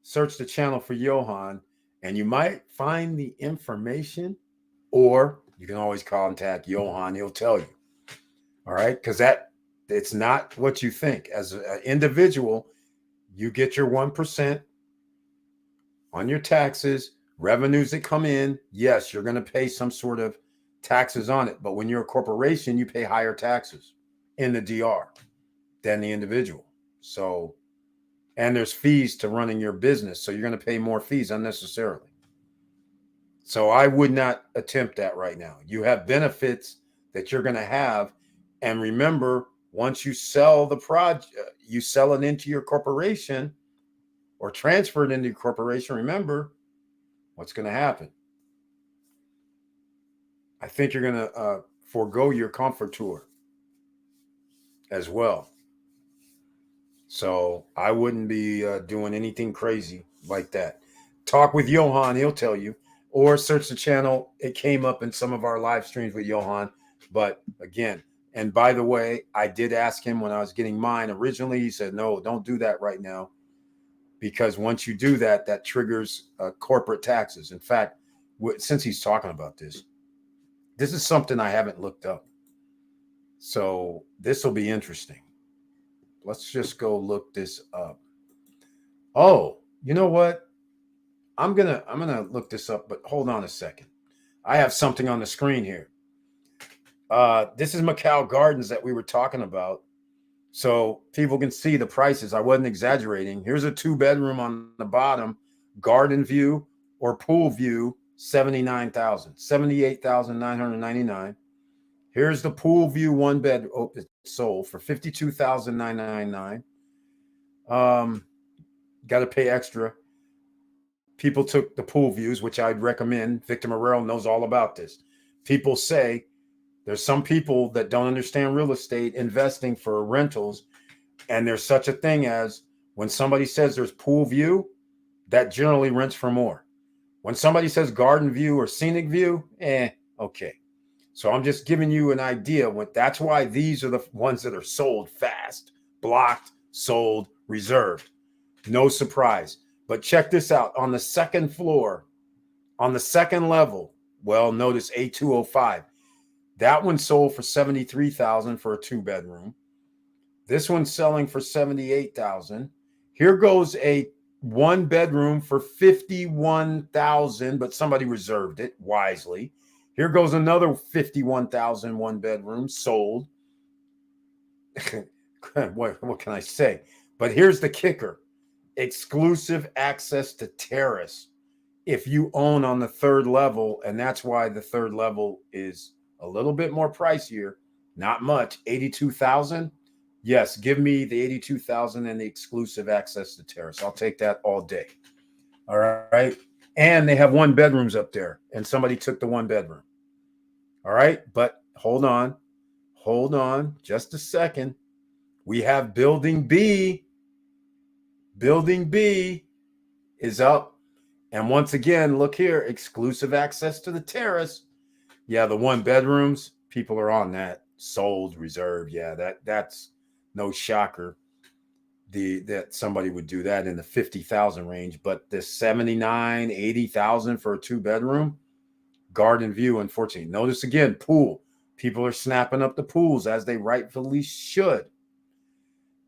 search the channel for Johan and you might find the information, or you can always contact Johan. He'll tell you. All right. Because it's not what you think. As an individual, you get your 1% on your taxes, revenues that come in. Yes, you're going to pay some sort of taxes on it. But when you're a corporation, you pay higher taxes in the DR than the individual. So, and there's fees to running your business. So you're going to pay more fees unnecessarily. So I would not attempt that right now. You have benefits that you're going to have. And remember, once you sell the project, you sell it into your corporation or transfer it into your corporation, remember what's going to happen. I think you're going to forego your Comfortour as well. So I wouldn't be doing anything crazy like that. Talk with Johan, he'll tell you. Or search the channel. It came up in some of our live streams with Johan. But again, and by the way, I did ask him when I was getting mine originally. He said, no, don't do that right now. Because once you do that, that triggers corporate taxes. In fact, since he's talking about this is something I haven't looked up. So this will be interesting. Let's just go look this up. Oh, you know what? I'm gonna look this up, but hold on a second. I have something on the screen here. This is Macau Gardens that we were talking about. So people can see the prices. I wasn't exaggerating. Here's a 2-bedroom on the bottom, garden view or pool view, 79,000, 78,999. Here's the pool view 1-bed. Oh, it's sold for 52,999. Got to pay extra. People took the pool views, which I'd recommend. Victor Morrell knows all about this. People say there's some people that don't understand real estate investing for rentals, and there's such a thing as when somebody says there's pool view, that generally rents for more. When somebody says garden view or scenic view, okay. So I'm just giving you an idea. That's why these are the ones that are sold fast, blocked, sold, reserved. No surprise. But check this out. On the second floor, on the second level, well, notice A205. That one sold for 73,000 for a 2-bedroom. This one's selling for 78,000. Here goes a 1-bedroom for 51,000, but somebody reserved it wisely. Here goes another 51,000 1-bedroom sold. What can I say? But here's the kicker. Exclusive access to terrace if you own on the 3rd level, and that's why the 3rd level is a little bit more pricier. Not much. 82,000. Yes, give me the 82,000 and the exclusive access to terrace. I'll take that all day. All right. And they have 1-bedrooms up there, and somebody took the 1-bedroom. All right. But hold on just a second. We have building B. Building B is up. And once again, look here, exclusive access to the terrace. Yeah, the 1-bedrooms, people are on that. Sold, reserved. Yeah, that's no shocker. that somebody would do that in the 50,000 range, but the 79, 80,000 for a 2-bedroom, garden view, unfortunately. Notice again, pool. People are snapping up the pools as they rightfully should.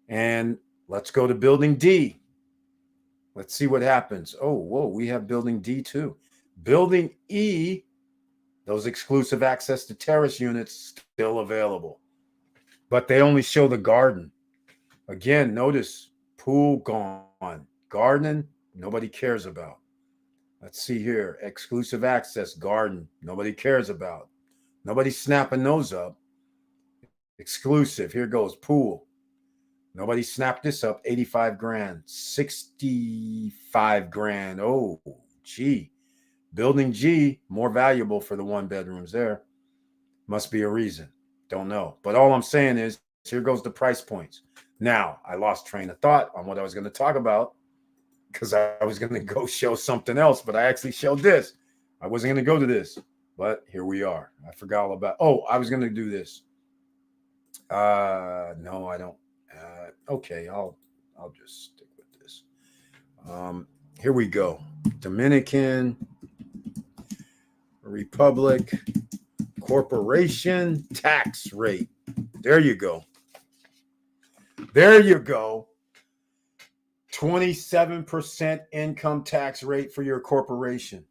And let's go to building D. Let's see what happens. Oh, whoa, we have building D too. Building E, those exclusive access to terrace units still available, but they only show the garden. Again, notice pool gone, garden, nobody cares about. Let's see here, exclusive access, garden, nobody cares about. Nobody's snapping those up. Exclusive, here goes pool. Nobody snapped this up. 85 grand, 65 grand. Oh, gee. Building G, more valuable for the 1-bedrooms there. Must be a reason. Don't know. But all I'm saying is, here goes the price points. Now, I lost train of thought on what I was going to talk about because I was going to go show something else, but I actually showed this. I wasn't going to go to this, but here we are. I forgot all about. Oh, I was going to do this. No, I don't. Okay, I'll just stick with this. Here we go. Dominican Republic corporation tax rate. There you go. There you go. 27% income tax rate for your corporation.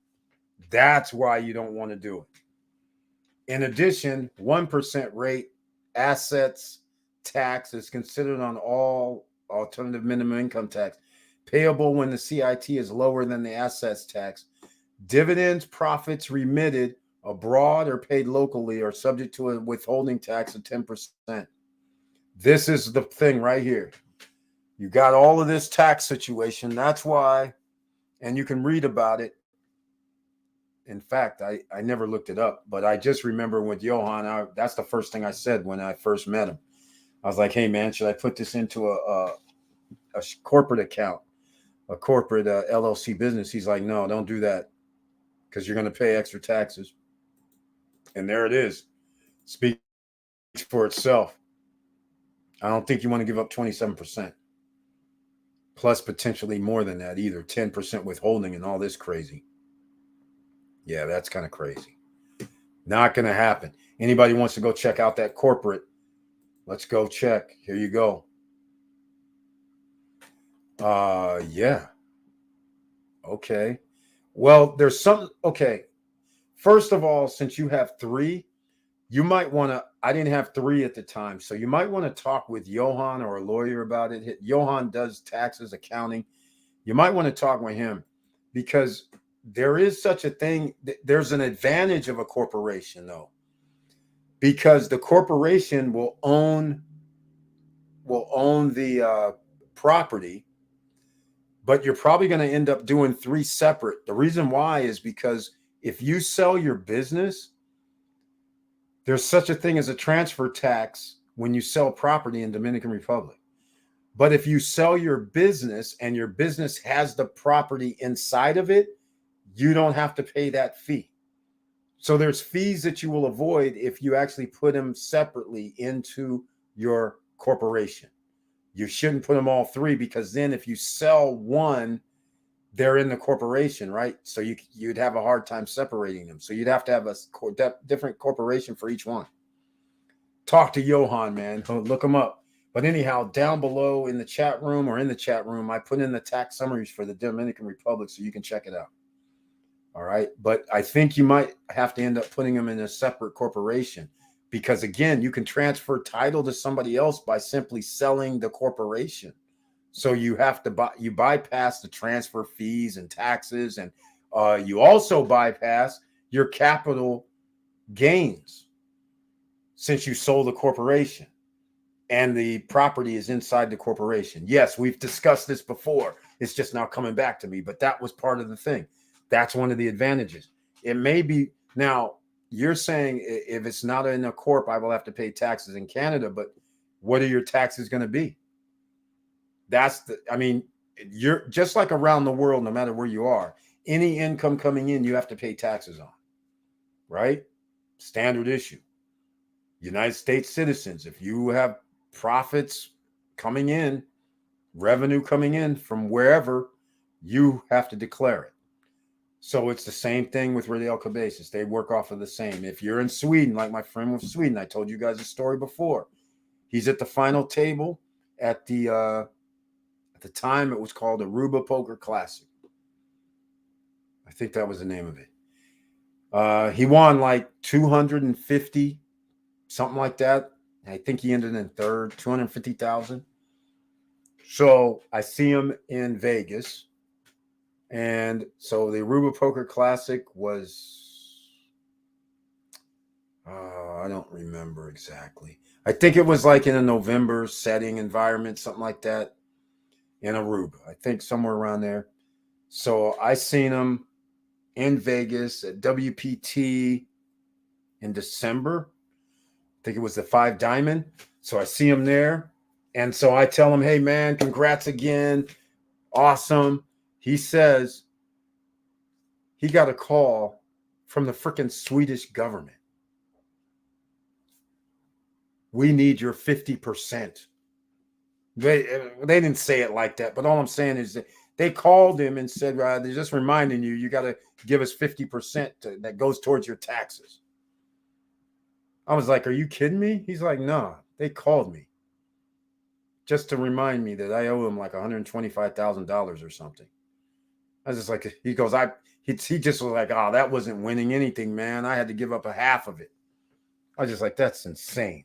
That's why you don't want to do it. In addition, 1% rate assets tax is considered on all alternative minimum income tax, payable when the CIT is lower than the assets tax. Dividends, profits remitted abroad or paid locally are subject to a withholding tax of 10%. This is the thing right here. You got all of this tax situation. That's why, and you can read about it. In fact, I never looked it up, but I just remember with Johan, that's the first thing I said when I first met him. I was like, hey, man, should I put this into a corporate account, a corporate LLC business? He's like, no, don't do that because you're going to pay extra taxes. And there it is. Speaks for itself. I don't think you want to give up 27%. Plus potentially more than that, either 10% withholding and all this crazy. Yeah, that's kind of crazy. Not going to happen. Anybody wants to go check out that corporate, let's go check. Here you go. Yeah. Okay. Well, there's some, okay. First of all, since you have 3, you might want to, I didn't have 3 at the time, so you might want to talk with Johan or a lawyer about it. Johan does taxes, accounting. You might want to talk with him because there is such a thing. There's an advantage of a corporation, though, because the corporation will own the property, but you're probably going to end up doing 3 separate. The reason why is because if you sell your business, there's such a thing as a transfer tax when you sell property in Dominican Republic. But if you sell your business and your business has the property inside of it, you don't have to pay that fee. So there's fees that you will avoid if you actually put them separately into your corporation. You shouldn't put them all 3 because then if you sell one, they're in the corporation, right? So you'd have a hard time separating them. So you'd have to have a different corporation for each one. Talk to Johan, man. Look him up. But anyhow, down below in the chat room I put in the tax summaries for the Dominican Republic so you can check it out. All right. But I think you might have to end up putting them in a separate corporation because, again, you can transfer title to somebody else by simply selling the corporation. So you have to you bypass the transfer fees and taxes, and you also bypass your capital gains since you sold the corporation and the property is inside the corporation. Yes, we've discussed this before. It's just now coming back to me, but that was part of the thing. That's one of the advantages. It may be now you're saying if it's not in a corp, I will have to pay taxes in Canada, but what are your taxes going to be? You're just like around the world, no matter where you are, any income coming in, you have to pay taxes on, right? Standard issue. United States citizens, if you have profits coming in, revenue coming in from wherever, you have to declare it. So it's the same thing with Real Cabezas. They work off of the same. If you're in Sweden, like my friend from Sweden, I told you guys a story before. He's at the final table at the time it was called Aruba Poker Classic. I think that was the name of it. He won like 250, something like that. I think he ended in third, 250,000. So I see him in Vegas. And so the Aruba Poker Classic was, I don't remember exactly. I think it was like in a November setting environment, something like that, in Aruba. I think somewhere around there. So I seen him in Vegas at WPT in December. I think it was the 5 Diamond. So I see him there. And so I tell him, hey, man, congrats again. Awesome. He says he got a call from the freaking Swedish government. We need your 50%. They didn't say it like that, but all I'm saying is that they called him and said, they're just reminding you, you got to give us 50% that goes towards your taxes. I was like, are you kidding me? He's like, no, they called me just to remind me that I owe him like $125,000 or something. I was just like, he goes, he just was like, oh, that wasn't winning anything, man. I had to give up a half of it. I was just like, that's insane.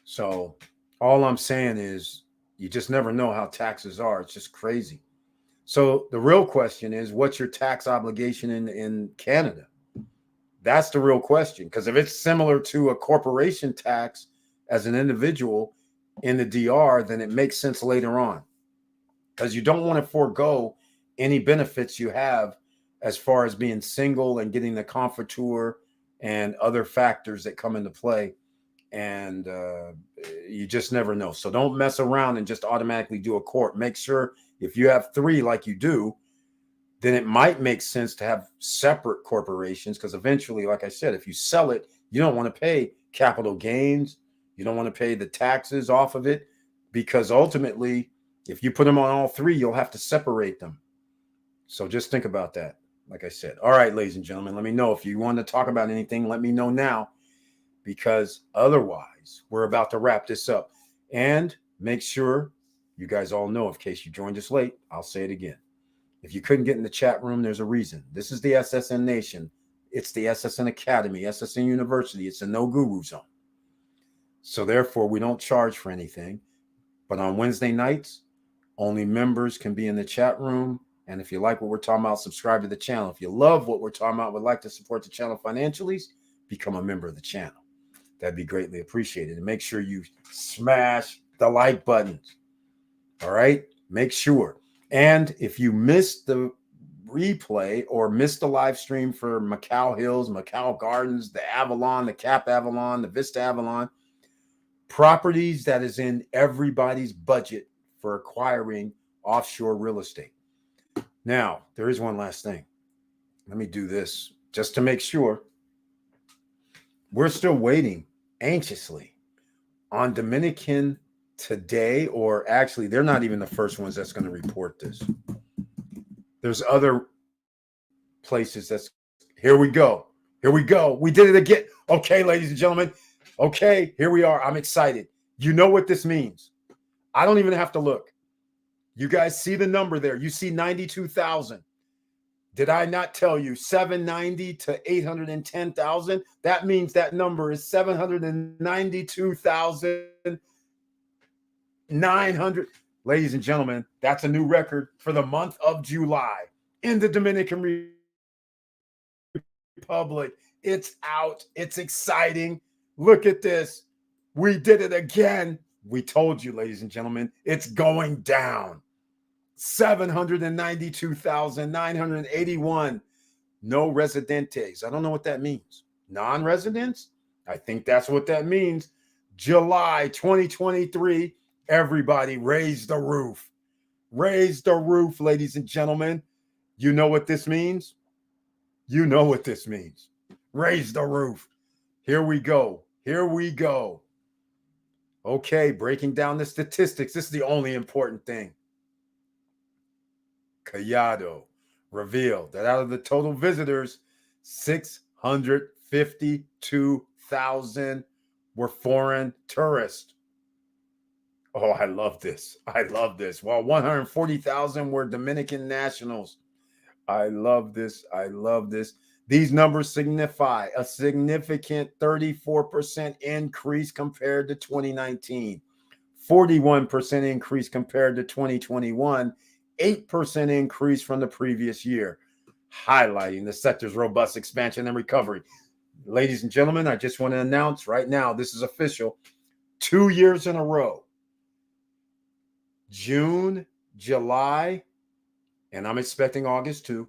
So all I'm saying is you just never know how taxes are. It's just crazy. So the real question is, what's your tax obligation in Canada? That's the real question. Because if it's similar to a corporation tax as an individual in the DR, then it makes sense later on. Because you don't want to forego any benefits you have as far as being single and getting the comforteur and other factors that come into play. And you just never know. So don't mess around and just automatically do a corp. Make sure if you have 3 like you do, then it might make sense to have separate corporations, because eventually, like I said, if you sell it, you don't want to pay capital gains. You don't want to pay the taxes off of it, because ultimately, if you put them on all 3, you'll have to separate them. So just think about that. Like I said. All right, ladies and gentlemen, let me know if you want to talk about anything. Let me know now, because otherwise we're about to wrap this up. And make sure you guys all know, in case you joined us late, I'll say it again. If you couldn't get in the chat room, there's a reason. This is the SSN Nation. It's the SSN Academy, SSN University. It's a no guru zone. So therefore, we don't charge for anything. But on Wednesday nights, only members can be in the chat room. And if you like what we're talking about, subscribe to the channel. If you love what we're talking about, would like to support the channel financially, become a member of the channel. That'd be greatly appreciated. And make sure you smash the like buttons. All right? Make sure. And if you missed the replay or missed the live stream for Macau Hills, Macau Gardens, the Avalon, the Cap Avalon, the Vista Avalon, properties that is in everybody's budget for acquiring offshore real estate. Now, there is one last thing. Let me do this just to make sure. We're still waiting anxiously on Dominican today, or actually, they're not even the first ones that's going to report this. There's other places that's, here we go. Here we go. We did it again. Okay, ladies and gentlemen. Okay, here we are. I'm excited. You know what this means. I don't even have to look. You guys see the number there. You see 92,000. Did I not tell you 790 to 810,000? That means that number is 792,900. Ladies and gentlemen, that's a new record for the month of July in the Dominican Republic. It's out. It's exciting. Look at this. We did it again. We told you, ladies and gentlemen, it's going down. 792,981. No residentes. I don't know what that means. Non-residents? I think that's what that means. July 2023. Everybody raise the roof. Raise the roof, ladies and gentlemen. You know what this means? You know what this means. Raise the roof. Here we go. Here we go. Okay, breaking down the statistics. This is the only important thing. Collado revealed that out of the total visitors, 652,000 were foreign tourists. Oh, I love this. I love this. While 140,000 were Dominican nationals. I love this. I love this. These numbers signify a significant 34% increase compared to 2019, 41% increase compared to 2021, 8% increase from the previous year, highlighting the sector's robust expansion and recovery. Ladies and gentlemen, I just want to announce right now, this is official, 2 years in a row, June, July, and I'm expecting August too.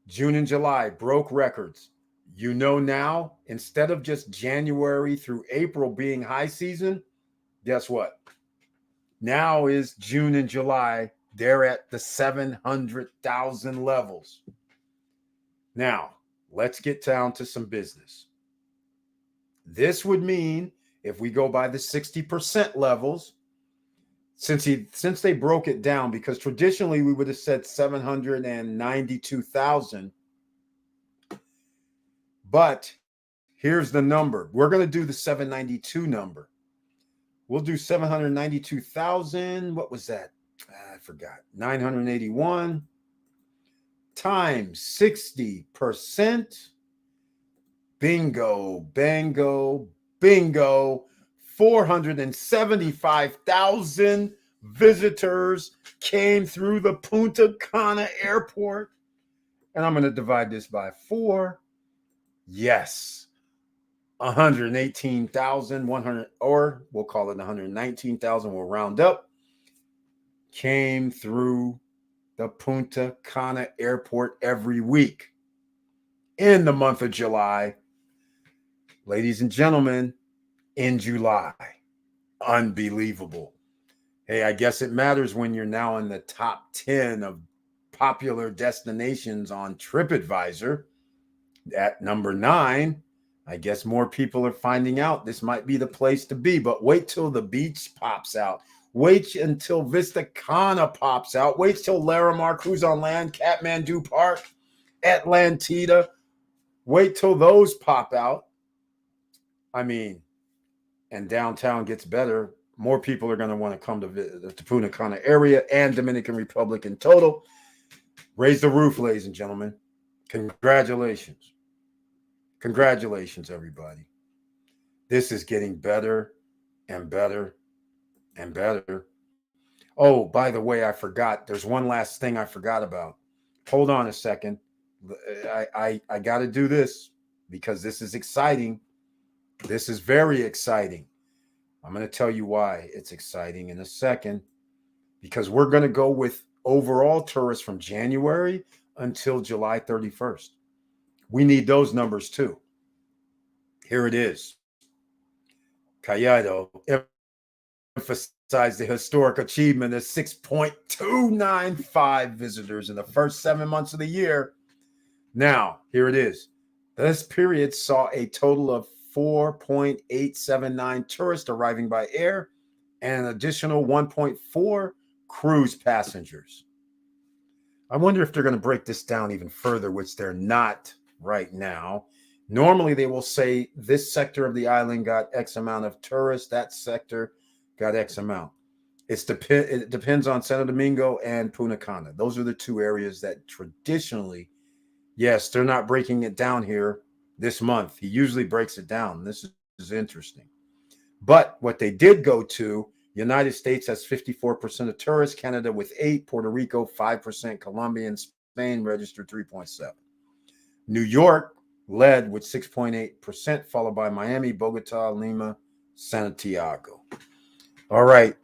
June and July broke records. You know now, instead of just January through April being high season, guess what? Now is June and July. They're at the 700,000 levels. Now, let's get down to some business. This would mean if we go by the 60% levels, since they broke it down, because traditionally we would have said 792,000. But here's the number. We're going to do the 792 number. We'll do 792,000. What was that? I forgot. 981 times 60%. Bingo, bango, bingo. 475,000 visitors came through the Punta Cana airport. And I'm going to divide this by 4. Yes. 118,100, or we'll call it 119,000, we'll round up, came through the Punta Cana airport every week in the month of July. Ladies and gentlemen, in July. Unbelievable. Hey, I guess it matters when you're now in the top 10 of popular destinations on TripAdvisor. At number 9, I guess more people are finding out this might be the place to be. But wait till the beach pops out. Wait until Vista Cana pops out. Wait till Larimar Cruise on Land, Kathmandu Park, Atlantida. Wait till those pop out. I mean, and downtown gets better. More people are going to want to come to the Punta Cana area and Dominican Republic in total. Raise the roof, ladies and gentlemen. Congratulations. Congratulations, everybody. This is getting better and better and better. Oh, by the way, I forgot. There's one last thing I forgot about. Hold on a second. I got to do this because this is exciting. This is very exciting. I'm going to tell you why it's exciting in a second, because we're going to go with overall tourists from January until July 31st. We need those numbers too. Here it is. Collado emphasized the historic achievement of 6.295 visitors in the first 7 months of the year. Now, here it is. This period saw a total of 4.879 tourists arriving by air and an additional 1.4 cruise passengers. I wonder if they're going to break this down even further, which they're not right now. Normally, they will say this sector of the island got X amount of tourists, that sector got X amount. It depends on Santo Domingo and Punta Cana. Those are the two areas that traditionally, yes, they're not breaking it down here this month. He usually breaks it down. This is interesting. But what they did go to, United States has 54% of tourists, Canada with 8%, Puerto Rico 5%, Colombia and Spain registered 3.7%. New York led with 6.8%, followed by Miami, Bogota, Lima, Santiago. All right,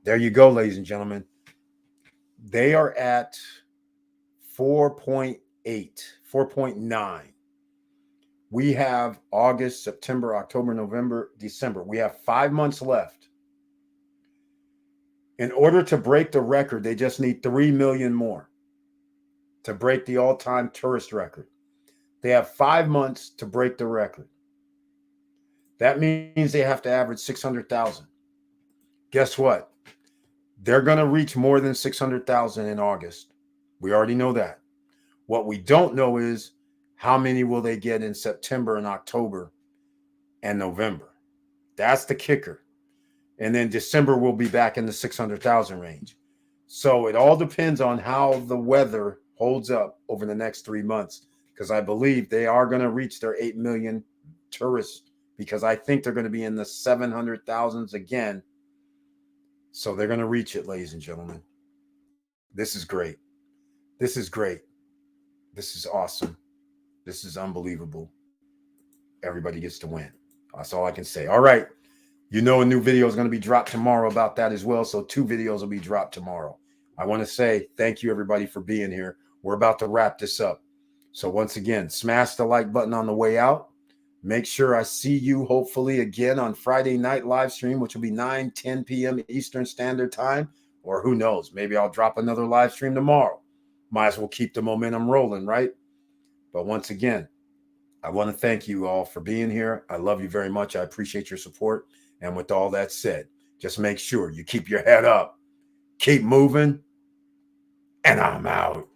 there you go, ladies and gentlemen. They are at 4.8, 4.9. We have August, September, October, November, December. We have 5 months left. In order to break the record, they just need 3 million more to break the all-time tourist record. They have 5 months to break the record. That means they have to average 600,000. Guess what? They're going to reach more than 600,000 in August. We already know that. What we don't know is how many will they get in September and October and November. That's the kicker. And then December will be back in the 600,000 range. So it all depends on how the weather holds up over the next 3 months, because I believe they are going to reach their 8 million tourists, because I think they're going to be in the 700,000s again. So they're going to reach it, ladies and gentlemen. This is great. This is great. This is awesome. This is unbelievable. Everybody gets to win. That's all I can say. All right. You know, a new video is going to be dropped tomorrow about that as well. So 2 videos will be dropped tomorrow. I want to say thank you, everybody, for being here. We're about to wrap this up. So once again, smash the like button on the way out. Make sure I see you hopefully again on Friday night live stream, which will be 9-10 p.m. Eastern Standard Time. Or who knows, maybe I'll drop another live stream tomorrow. Might as well keep the momentum rolling, right? But once again, I want to thank you all for being here. I love you very much. I appreciate your support. And with all that said, just make sure you keep your head up, keep moving, and I'm out.